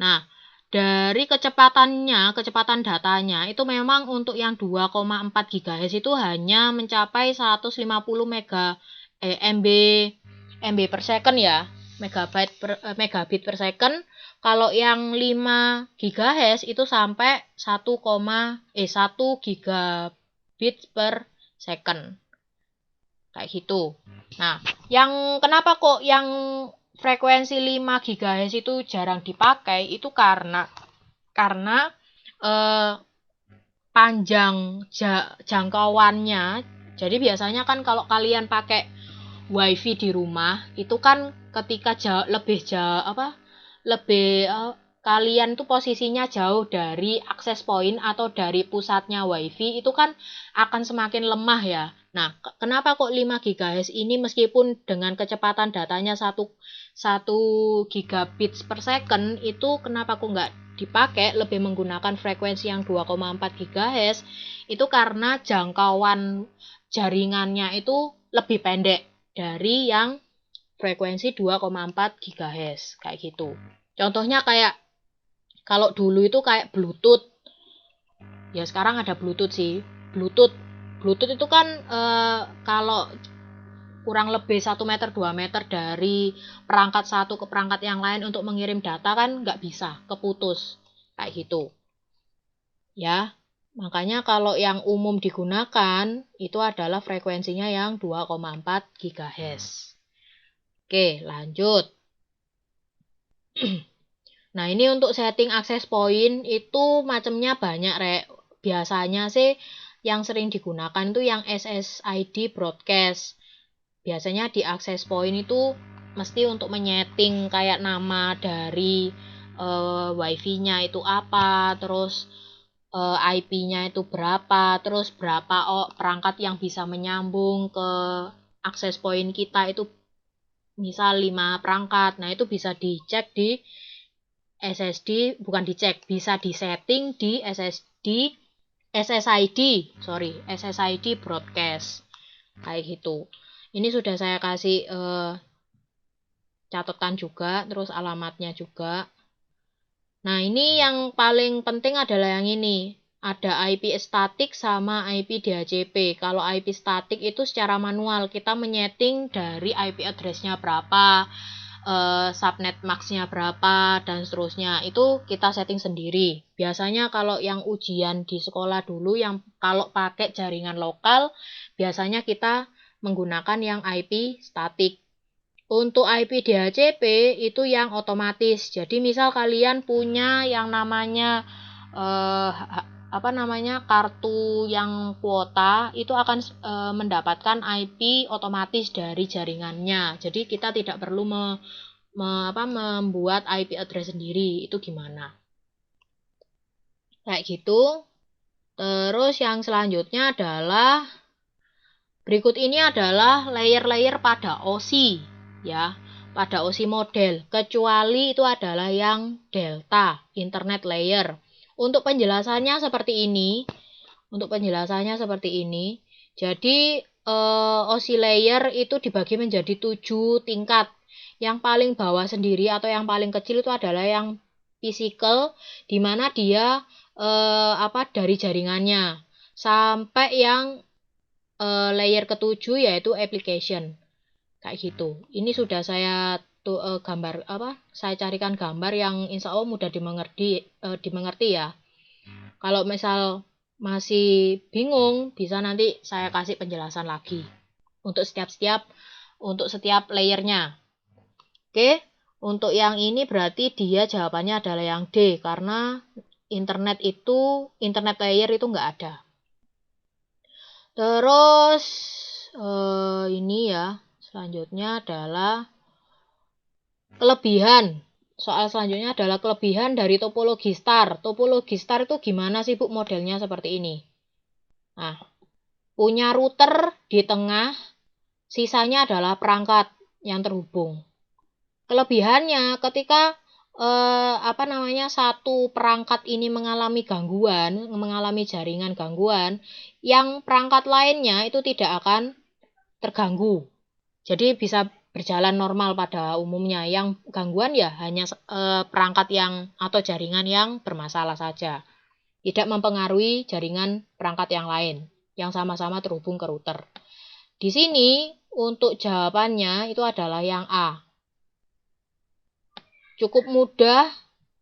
Nah, dari kecepatan datanya itu memang untuk yang 2,4 GHz itu hanya mencapai 150 MB per second ya, megabit per second. Kalau yang 5 GHz itu sampai 1 gigabit per second. Kayak gitu. Nah, yang kenapa kok yang frekuensi 5 GHz itu jarang dipakai itu karena panjang jangkauannya. Jadi biasanya kan kalau kalian pakai WiFi di rumah itu kan ketika kalian tuh posisinya jauh dari akses point atau dari pusatnya WiFi itu kan akan semakin lemah ya. Nah, kenapa kok 5 GHz ini meskipun dengan kecepatan datanya 1 gigabit per second itu kenapa kok nggak dipakai lebih menggunakan frekuensi yang 2,4 GHz itu karena jangkauan jaringannya itu lebih pendek dari yang frekuensi 2,4 GHz kayak gitu. Contohnya kayak kalau dulu itu kayak Bluetooth. Ya sekarang ada Bluetooth sih. Bluetooth itu kan kalau kurang lebih 1 meter 2 meter dari perangkat satu ke perangkat yang lain untuk mengirim data kan nggak bisa, keputus kayak gitu. Ya, makanya kalau yang umum digunakan itu adalah frekuensinya yang 2,4 GHz. Oke, lanjut. Nah, ini untuk setting access point itu macamnya banyak, Rek. Biasanya sih yang sering digunakan itu yang SSID broadcast. Biasanya di access point itu mesti untuk menyeting kayak nama dari WiFi-nya itu apa, terus IP-nya itu berapa, terus berapa perangkat yang bisa menyambung ke access point kita itu misal 5 perangkat. Nah, itu bisa dicek di bisa disetting di SSID broadcast kayak gitu. Ini sudah saya kasih catatan juga, terus alamatnya juga. Nah, ini yang paling penting adalah yang ini. Ada IP statik sama IP DHCP. Kalau IP statik itu secara manual, kita menyeting dari IP address-nya berapa, subnet max-nya berapa, dan seterusnya. Itu kita setting sendiri. Biasanya kalau yang ujian di sekolah dulu, yang kalau pakai jaringan lokal, biasanya kita menggunakan yang IP statik. Untuk IP DHCP itu yang otomatis. Jadi misal kalian punya yang namanya kartu yang kuota itu akan mendapatkan IP otomatis dari jaringannya. Jadi kita tidak perlu membuat IP address sendiri. Itu gimana? Kayak gitu. Terus yang selanjutnya adalah berikut ini adalah layer-layer pada OSI. Ya, pada OSI model, kecuali itu adalah yang Delta, Internet Layer. Untuk penjelasannya seperti ini. Jadi, OSI layer itu dibagi menjadi 7 tingkat. Yang paling bawah sendiri atau yang paling kecil itu adalah yang physical, di mana dia dari jaringannya. Sampai yang layer ketujuh yaitu application. Kayak gitu. Ini sudah saya saya carikan gambar yang insya Allah mudah dimengerti ya. Kalau misal masih bingung, bisa nanti saya kasih penjelasan lagi untuk setiap layernya. Oke, untuk yang ini berarti dia jawabannya adalah yang D karena internet layer itu nggak ada. Terus ini ya. Selanjutnya adalah kelebihan. Soal selanjutnya adalah kelebihan dari topologi star. Topologi star itu gimana sih, Bu? Modelnya seperti ini. Nah, punya router di tengah, sisanya adalah perangkat yang terhubung. Kelebihannya ketika satu perangkat ini mengalami gangguan, mengalami jaringan gangguan, yang perangkat lainnya itu tidak akan terganggu. Jadi bisa berjalan normal pada umumnya. Yang gangguan ya hanya perangkat yang atau jaringan yang bermasalah saja. Tidak mempengaruhi jaringan perangkat yang lain yang sama-sama terhubung ke router. Di sini untuk jawabannya itu adalah yang A. Cukup mudah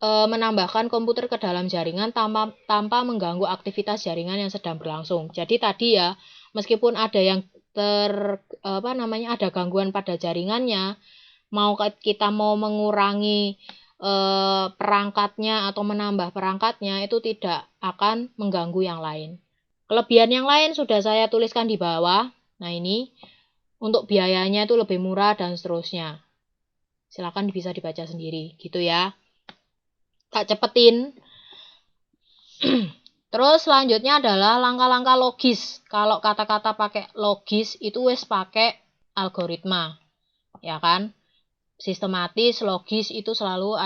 menambahkan komputer ke dalam jaringan tanpa mengganggu aktivitas jaringan yang sedang berlangsung. Jadi tadi ya, meskipun ada yang ada gangguan pada jaringannya, kita mau mengurangi perangkatnya atau menambah perangkatnya, itu tidak akan mengganggu yang lain. Kelebihan yang lain sudah saya tuliskan di bawah. Nah ini, untuk biayanya itu lebih murah dan seterusnya. Silakan bisa dibaca sendiri, gitu ya. Tak cepetin. Terus selanjutnya adalah langkah-langkah logis. Kalau kata-kata pakai logis itu wes pakai algoritma. Ya kan? Sistematis, logis itu selalu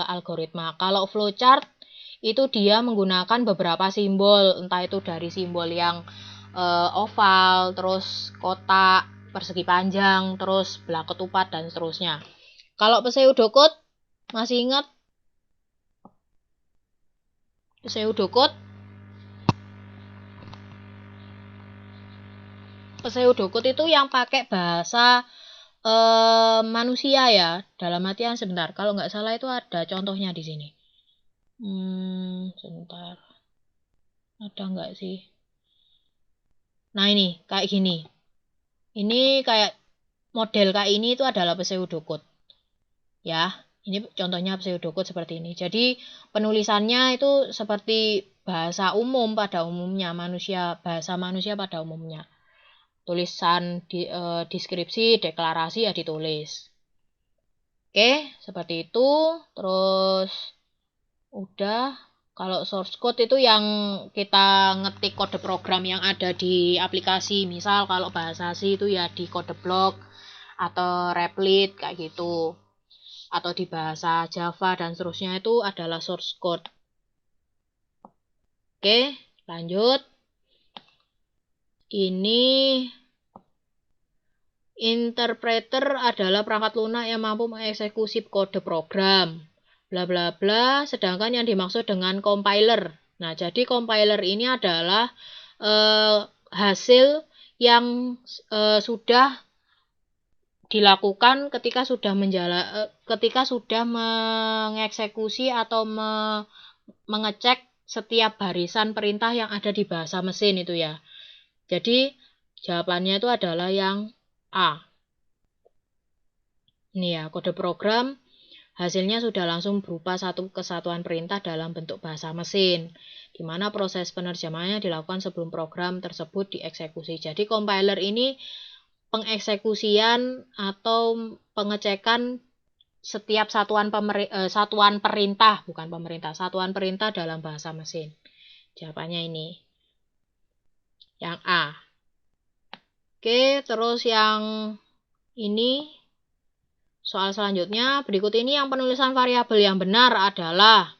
algoritma. Kalau flowchart itu dia menggunakan beberapa simbol, entah itu dari simbol yang oval, terus kotak, persegi panjang, terus belah ketupat dan seterusnya. Kalau pseudocode masih ingat? Pseudocode itu yang pakai bahasa manusia ya. Dalam artian sebentar, kalau nggak salah itu ada contohnya di sini. Sebentar. Ada nggak sih? Nah ini, kayak gini. Ini kayak model kayak ini itu adalah pseudocode. Ya, ini contohnya pseudocode seperti ini. Jadi penulisannya itu seperti bahasa umum pada umumnya, bahasa manusia pada umumnya. Tulisan deskripsi, deklarasi ya ditulis. Oke, seperti itu. Terus udah, kalau source code itu yang kita ngetik kode program yang ada di aplikasi. Misal kalau bahasa C itu ya di kode blok atau replit kayak gitu. Atau di bahasa Java dan seterusnya itu adalah source code. Oke, lanjut. Ini interpreter adalah perangkat lunak yang mampu mengeksekusi kode program. Bla bla bla, sedangkan yang dimaksud dengan compiler. Nah, jadi compiler ini adalah hasil yang sudah dilakukan ketika sudah mengeksekusi atau mengecek setiap barisan perintah yang ada di bahasa mesin itu ya. Jadi jawabannya itu adalah yang A. Ini ya, kode program hasilnya sudah langsung berupa satu kesatuan perintah dalam bentuk bahasa mesin, di mana proses penerjemahannya dilakukan sebelum program tersebut dieksekusi. Jadi compiler ini pengeksekusian atau pengecekan setiap satuan perintah dalam bahasa mesin. Jawabannya ini. Yang A. Oke, terus yang ini soal selanjutnya, berikut ini yang penulisan variabel yang benar adalah,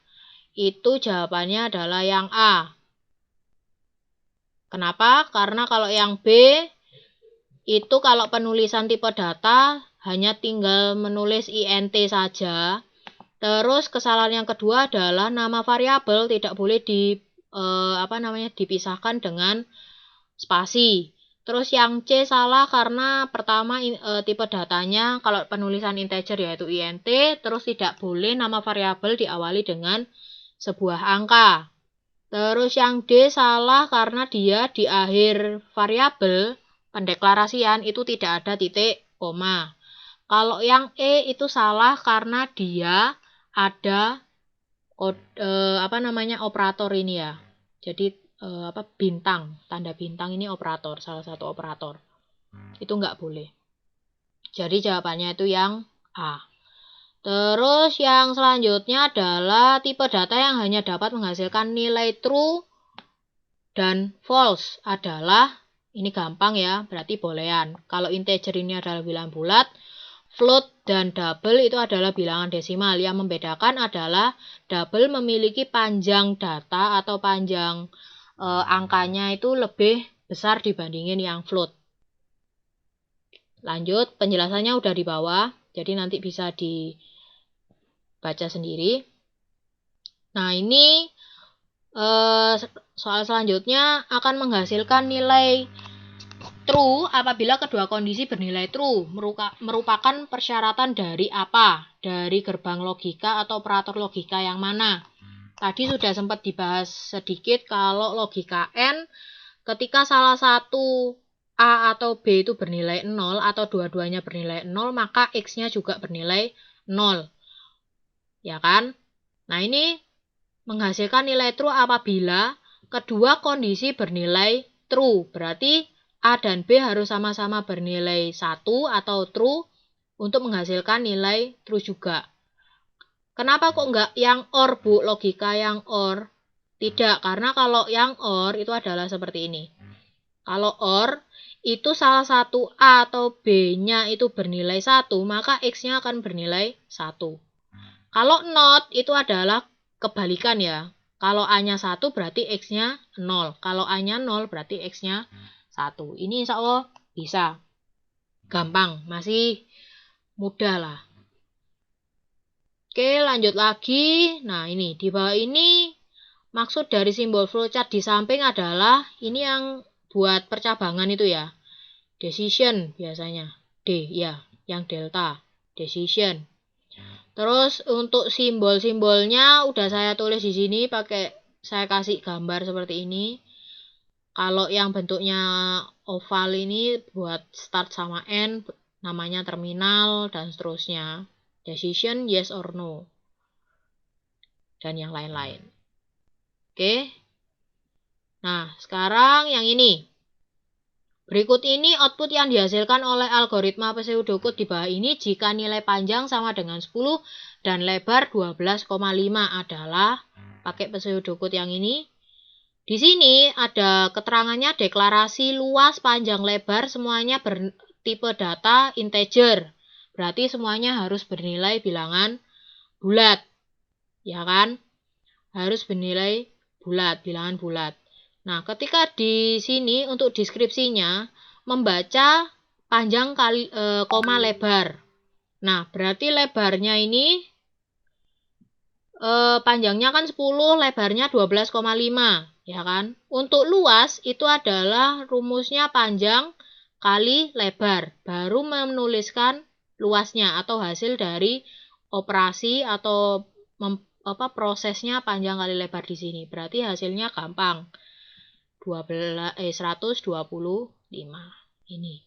itu jawabannya adalah yang A. Kenapa? Karena kalau yang B, itu kalau penulisan tipe data, hanya tinggal menulis int saja. Terus kesalahan yang kedua adalah nama variabel tidak boleh dipisahkan dengan spasi. Terus yang C salah karena pertama tipe datanya kalau penulisan integer yaitu int, terus tidak boleh nama variabel diawali dengan sebuah angka. Terus yang D salah karena dia di akhir variabel pendeklarasian itu tidak ada titik koma. Kalau yang E itu salah karena dia ada operator ini ya. Jadi bintang, tanda bintang ini operator, salah satu operator. Itu nggak boleh. Jadi jawabannya itu yang A. Terus yang selanjutnya adalah tipe data yang hanya dapat menghasilkan nilai true dan false adalah, ini gampang ya, berarti boolean. Kalau integer ini adalah bilangan bulat, float dan double itu adalah bilangan desimal. Yang membedakan adalah double memiliki panjang data atau panjang angkanya itu lebih besar dibandingin yang float. Lanjut, penjelasannya udah di bawah, jadi nanti bisa dibaca sendiri. Nah, ini soal selanjutnya akan menghasilkan nilai true apabila kedua kondisi bernilai true. Merupakan persyaratan dari apa? Dari gerbang logika atau operator logika yang mana? Tadi sudah sempat dibahas sedikit kalau logika N, ketika salah satu A atau B itu bernilai 0 atau dua-duanya bernilai 0, maka X-nya juga bernilai 0. Ya kan? Nah, ini menghasilkan nilai true apabila kedua kondisi bernilai true. Berarti A dan B harus sama-sama bernilai 1 atau true untuk menghasilkan nilai true juga. Kenapa kok enggak yang OR, Bu? Logika yang OR. Tidak, karena kalau yang OR itu adalah seperti ini. Kalau OR, itu salah satu A atau B-nya itu bernilai 1, maka X-nya akan bernilai 1. Kalau NOT, itu adalah kebalikan ya. Kalau A-nya 1, berarti X-nya 0. Kalau A-nya 0, berarti X-nya 1. Ini insya Allah bisa. Gampang, masih mudah lah. Oke, lanjut lagi. Nah, ini di bawah ini maksud dari simbol flowchart di samping adalah ini yang buat percabangan itu ya. Decision biasanya. D ya, yang delta. Decision. Terus untuk simbol-simbolnya udah saya tulis di sini pakai saya kasih gambar seperti ini. Kalau yang bentuknya oval ini buat start sama end namanya terminal dan seterusnya. Decision yes or no. Dan yang lain-lain. Oke. Nah, sekarang yang ini. Berikut ini output yang dihasilkan oleh algoritma pseudocode di bawah ini jika nilai panjang sama dengan 10 dan lebar 12,5 adalah pakai pseudocode yang ini. Di sini ada keterangannya deklarasi luas panjang lebar semuanya bertipe data integer. Berarti semuanya harus bernilai bilangan bulat. Ya kan? Harus bernilai bulat, bilangan bulat. Nah, ketika di sini untuk deskripsinya membaca panjang kali koma lebar. Nah, berarti lebarnya ini panjangnya kan 10, lebarnya 12,5, ya kan? Untuk luas itu adalah rumusnya panjang kali lebar, baru menuliskan luasnya atau hasil dari operasi atau prosesnya panjang kali lebar di sini. Berarti hasilnya gampang. 125 ini.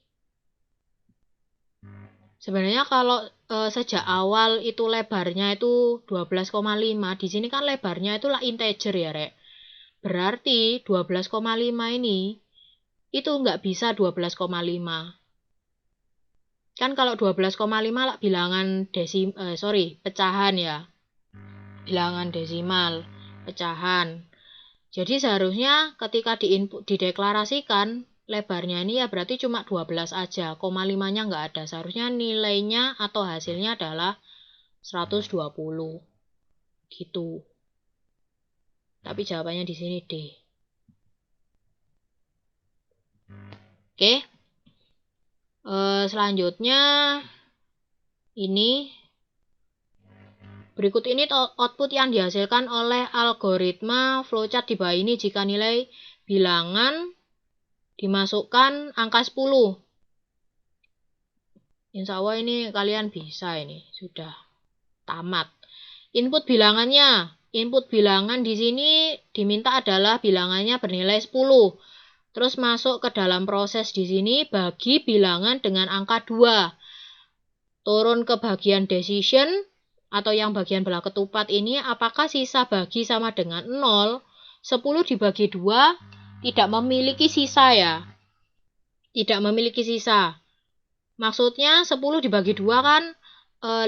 Sebenarnya kalau sejak awal itu lebarnya itu 12,5, di sini kan lebarnya itu lah integer ya, Rek. Berarti 12,5 ini itu nggak bisa 12,5. Kan kalau 12,5 lah bilangan pecahan ya. Bilangan desimal, pecahan. Jadi seharusnya ketika dideklarasikan lebarnya ini ya berarti cuma 12 aja, 0,5-nya nggak ada. Seharusnya nilainya atau hasilnya adalah 120. Gitu. Tapi jawabannya di sini D. Oke. Selanjutnya ini berikut ini output yang dihasilkan oleh algoritma flowchart di bawah ini jika nilai bilangan dimasukkan angka 10. Insya Allah ini kalian bisa ini, sudah tamat. Input bilangannya. Input bilangan di sini diminta adalah bilangannya bernilai 10. Terus masuk ke dalam proses di sini bagi bilangan dengan angka 2. Turun ke bagian decision atau yang bagian belah ketupat ini, apakah sisa bagi sama dengan 0? 10 dibagi 2 tidak memiliki sisa ya. Tidak memiliki sisa. Maksudnya 10 dibagi 2 kan 5.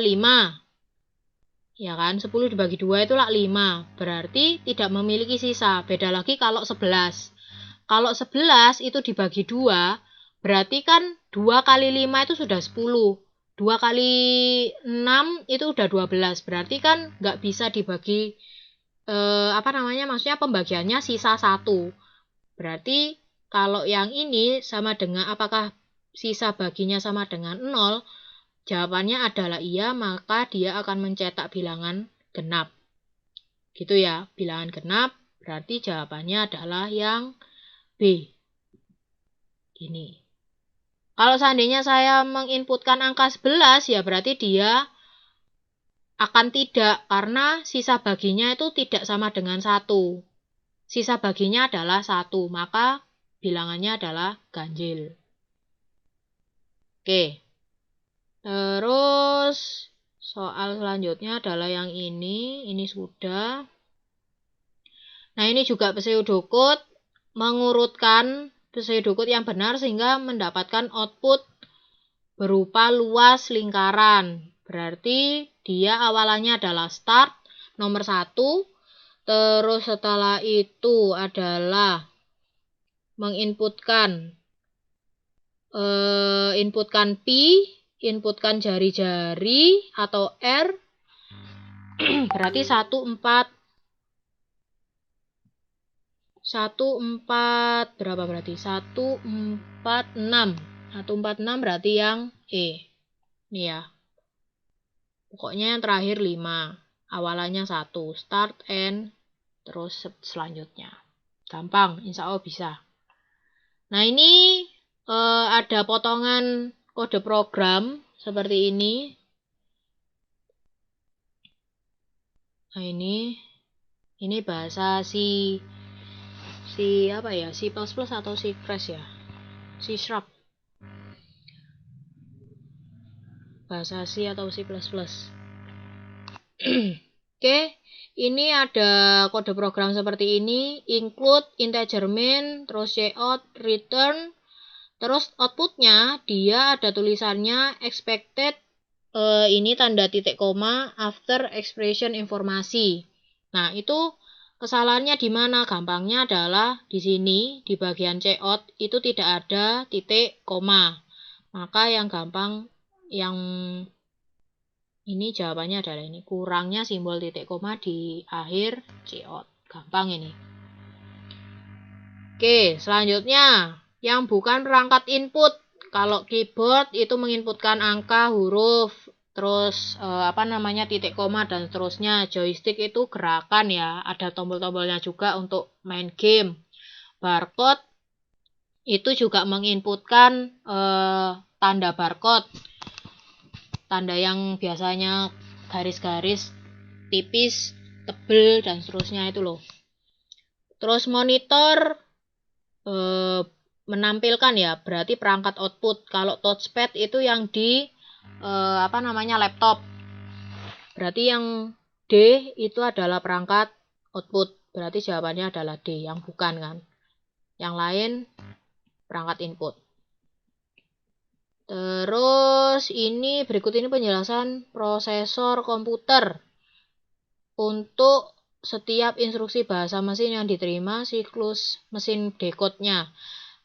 Ya kan, 10 dibagi 2 itulah 5. Berarti tidak memiliki sisa. Beda lagi kalau 11. Kalau 11 itu dibagi 2, berarti kan 2 kali 5 itu sudah 10. 2 kali 6 itu udah 12. Berarti kan nggak bisa dibagi, maksudnya pembagiannya sisa 1. Berarti kalau yang ini sama dengan, apakah sisa baginya sama dengan 0? Jawabannya adalah iya, maka dia akan mencetak bilangan genap. Gitu ya, bilangan genap berarti jawabannya adalah yang B. Gini. Kalau seandainya saya menginputkan angka 11, ya berarti dia akan tidak, karena sisa baginya itu tidak sama dengan 1. Sisa baginya adalah 1, maka bilangannya adalah ganjil. Oke. Terus soal selanjutnya adalah yang ini sudah. Nah, ini juga pseudocode mengurutkan pseudocode yang benar sehingga mendapatkan output berupa luas lingkaran. Berarti dia awalannya adalah start nomor 1, terus setelah itu adalah menginputkan P, inputkan jari-jari atau R, berarti 14 berapa berarti? 146. 146 berarti yang E. Ini ya. Pokoknya yang terakhir 5. Awalannya 1. Start, end, terus selanjutnya. Gampang, insya Allah bisa. Nah, ini ada potongan kode program seperti ini. Nah, ini bahasa C apa ya? C++ atau C Crash ya? C Sharp. Bahasa C atau C++. Oke, ini ada kode program seperti ini, include, integer main, terus cout, return, terus outputnya dia ada tulisannya expected, ini tanda titik koma after expression informasi. Nah, itu kesalahannya di mana? Gampangnya adalah di sini, di bagian cout itu tidak ada titik koma. Maka yang gampang, yang ini jawabannya adalah ini. Kurangnya simbol titik koma di akhir cout. Gampang ini. Oke, selanjutnya yang bukan perangkat input. Kalau keyboard itu menginputkan angka, huruf, terus titik koma dan seterusnya. Joystick itu gerakan ya, ada tombol-tombolnya juga untuk main game. Barcode itu juga menginputkan tanda barcode. Tanda yang biasanya garis-garis tipis, tebel dan seterusnya itu loh. Terus monitor menampilkan ya, berarti perangkat output. Kalau touchpad itu yang di laptop. Berarti yang D itu adalah perangkat output. Berarti jawabannya adalah D, yang bukan kan. Yang lain perangkat input. Terus berikut ini penjelasan prosesor komputer. Untuk setiap instruksi bahasa mesin yang diterima, siklus mesin decode-nya.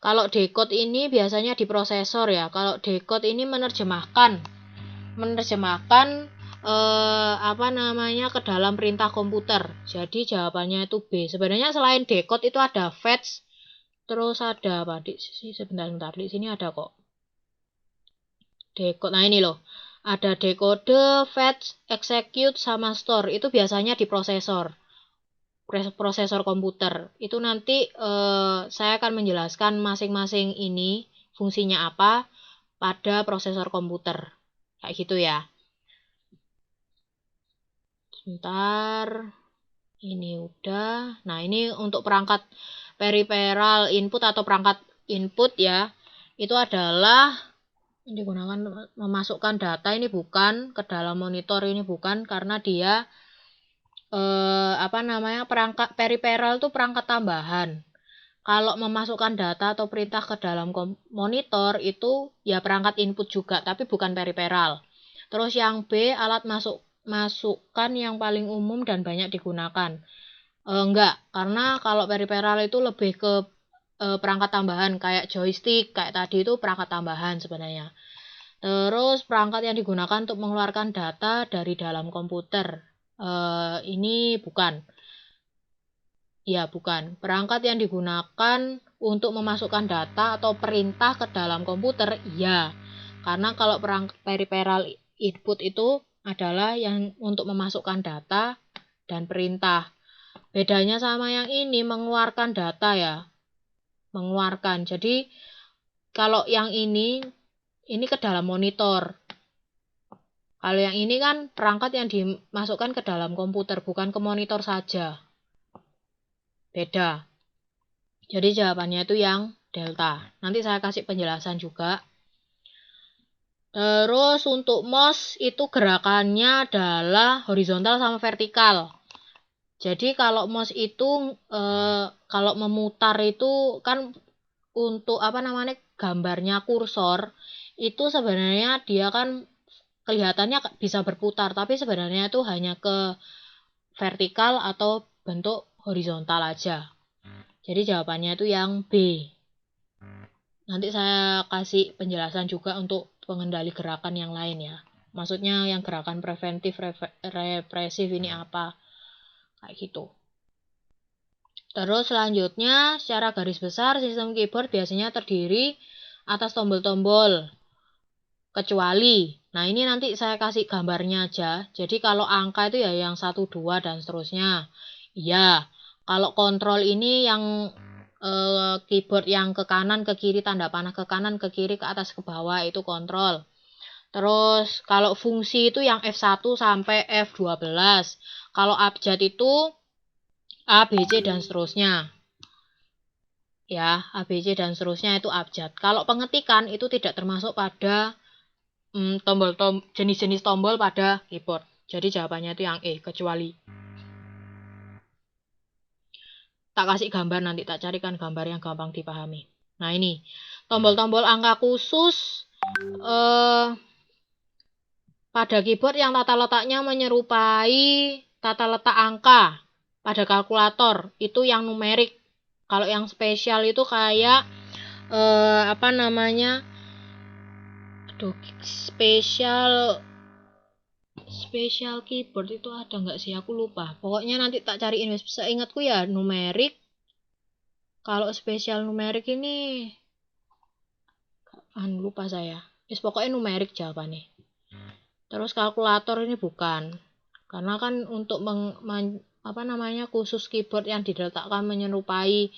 Kalau decode ini biasanya di prosesor ya. Kalau decode ini menerjemahkan ke dalam perintah komputer. Jadi jawabannya itu B. Sebenarnya selain decode itu ada fetch, terus ada apa? Sebentar. Di sini ada kok. Decode. Nah, ini loh. Ada decode, fetch, execute, sama store. Itu biasanya di prosesor komputer. Itu nanti saya akan menjelaskan masing-masing ini fungsinya apa pada prosesor komputer. Kayak gitu ya. Sebentar. Ini udah. Nah, ini untuk perangkat peripheral input atau perangkat input ya. Itu adalah digunakan memasukkan data, ini bukan ke dalam monitor, ini bukan, karena dia perangkat peripheral itu perangkat tambahan. Kalau memasukkan data atau perintah ke dalam monitor itu ya perangkat input juga, tapi bukan peripheral. Terus yang B, alat masukan yang paling umum dan banyak digunakan. Enggak, karena kalau peripheral itu lebih ke perangkat tambahan, kayak joystick, kayak tadi itu perangkat tambahan sebenarnya. Terus perangkat yang digunakan untuk mengeluarkan data dari dalam komputer. Ini bukan. Ya, bukan. Perangkat yang digunakan untuk memasukkan data atau perintah ke dalam komputer, iya. Karena kalau peripheral input itu adalah yang untuk memasukkan data dan perintah. Bedanya sama yang ini mengeluarkan data ya. Mengeluarkan. Jadi kalau yang ini ke dalam monitor. Kalau yang ini kan perangkat yang dimasukkan ke dalam komputer, bukan ke monitor saja. Beda. Jadi jawabannya itu yang delta. Nanti saya kasih penjelasan juga. Terus untuk mouse itu gerakannya adalah horizontal sama vertikal. Jadi kalau mouse itu kalau memutar itu kan untuk gambarnya kursor itu sebenarnya dia kan kelihatannya bisa berputar, tapi sebenarnya itu hanya ke vertikal atau bentuk horizontal aja. Jadi jawabannya itu yang B. Nanti saya kasih penjelasan juga untuk pengendali gerakan yang lain ya. Maksudnya yang gerakan preventif, represif ini apa. Kayak gitu. Terus selanjutnya, secara garis besar, sistem keyboard biasanya terdiri atas tombol-tombol. Kecuali, nah ini nanti saya kasih gambarnya aja. Jadi kalau angka itu ya yang 1, 2, dan seterusnya. Iya, kalau kontrol ini yang keyboard yang ke kanan, ke kiri, tanda panah ke kanan, ke kiri, ke atas, ke bawah, itu kontrol. Terus kalau fungsi itu yang F1 sampai F12. Kalau abjad itu A, B, C, dan seterusnya. Ya, A, B, C, dan seterusnya itu abjad. Kalau pengetikan itu tidak termasuk pada jenis-jenis tombol pada keyboard. Jadi jawabannya itu yang E, kecuali. Tak kasih gambar, nanti tak carikan gambar yang gampang dipahami. Nah ini, tombol-tombol angka khusus pada keyboard yang tata letaknya menyerupai tata letak angka pada kalkulator, itu yang numerik. Kalau yang spesial itu kayak spesial keyboard itu ada nggak sih, aku lupa. Pokoknya nanti tak cariin. Seingatku ya numerik. Kalau spesial numerik ini lupa saya. Pokoknya numerik jawabannya. Terus kalkulator ini bukan. Karena kan untuk khusus keyboard yang diletakkan menyerupai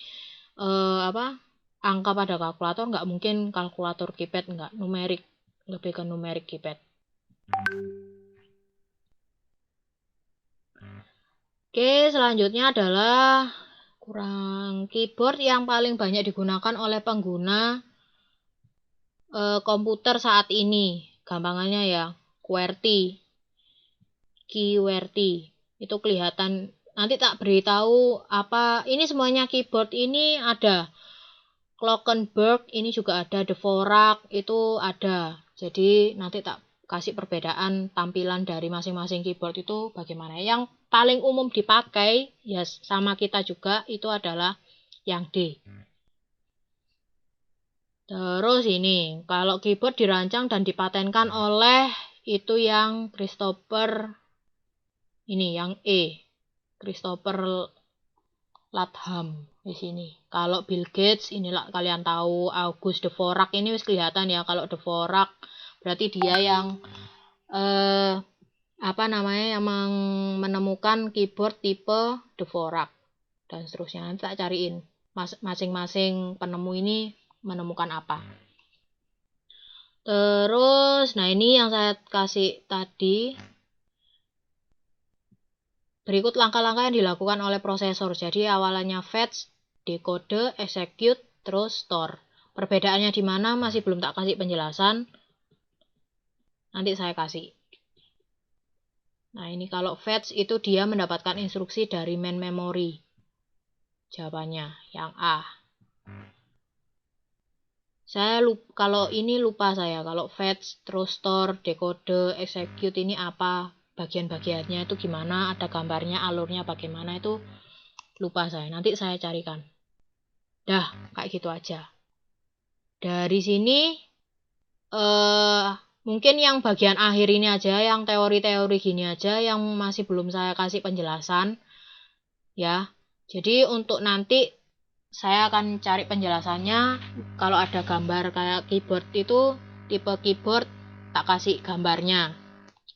angka pada kalkulator, nggak mungkin kalkulator keypad, nggak, numerik, lebih ke numerik keypad. Oke, selanjutnya adalah keyboard yang paling banyak digunakan oleh pengguna komputer saat ini. Gampangannya ya, QWERTY. Itu kelihatan. Nanti tak beritahu apa. Ini semuanya keyboard ini ada. Glockenberg ini juga ada, Dvorak itu ada. Jadi nanti tak kasih perbedaan tampilan dari masing-masing keyboard itu bagaimana. Yang paling umum dipakai ya sama kita juga itu adalah yang D. Terus ini, kalau keyboard dirancang dan dipatenkan oleh itu yang Christopher, ini yang E, Christopher Latham di sini. Kalau Bill Gates, inilah kalian tahu, August Dvorak ini wis kelihatan ya. Kalau Dvorak berarti dia yang yang menemukan keyboard tipe Dvorak dan seterusnya. Nanti tak cariin masing-masing penemu ini menemukan apa. Terus, nah ini yang saya kasih tadi. Berikut langkah-langkah yang dilakukan oleh prosesor. Jadi awalannya fetch, decode, execute, terus store. Perbedaannya di mana masih belum tak kasih penjelasan. Nanti saya kasih. Nah ini kalau fetch itu dia mendapatkan instruksi dari main memory. Jawabannya yang A. Kalau ini lupa saya. Kalau fetch, terus store, decode, execute ini apa? Bagian-bagiannya itu gimana? Ada gambarnya, alurnya bagaimana itu lupa saya. Nanti saya carikan. Dah, kayak gitu aja. Dari sini Mungkin yang bagian akhir ini aja, yang teori-teori gini aja, yang masih belum saya kasih penjelasan. Ya, jadi untuk nanti saya akan cari penjelasannya. Kalau ada gambar kayak keyboard itu, tipe keyboard, tak kasih gambarnya.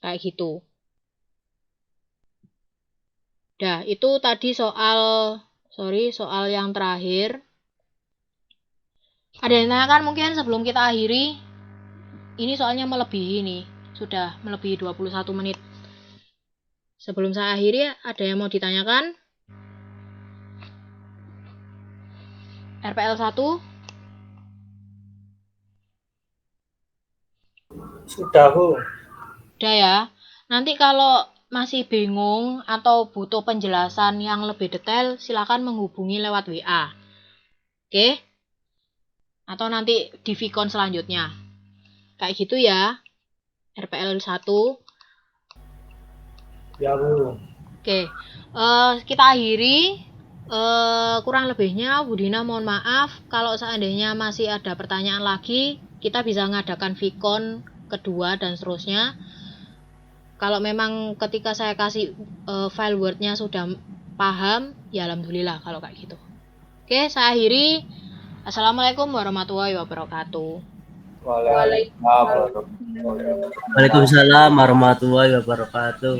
Kayak gitu. Dah, itu tadi soal yang terakhir. Ada yang tanyakan mungkin sebelum kita akhiri? Ini soalnya melebihi nih, sudah melebihi 21 menit. Sebelum saya akhiri, ada yang mau ditanyakan? RPL 1? Sudah, Bu. Udah ya. Nanti kalau masih bingung atau butuh penjelasan yang lebih detail, silakan menghubungi lewat WA. Oke? Atau nanti di Vicon selanjutnya. Kayak gitu ya. RPL 1. Ya, Bu. Oke. Kita akhiri. Kurang lebihnya Bu Dina mohon maaf. Kalau seandainya masih ada pertanyaan lagi, kita bisa ngadakan Vicon kedua dan seterusnya. Kalau memang ketika saya kasih file Word-nya sudah paham, ya alhamdulillah kalau kayak gitu. Oke, saya akhiri. Assalamualaikum warahmatullahi wabarakatuh. Waalaikumsalam. Waalaikumsalam warahmatullahi wabarakatuh.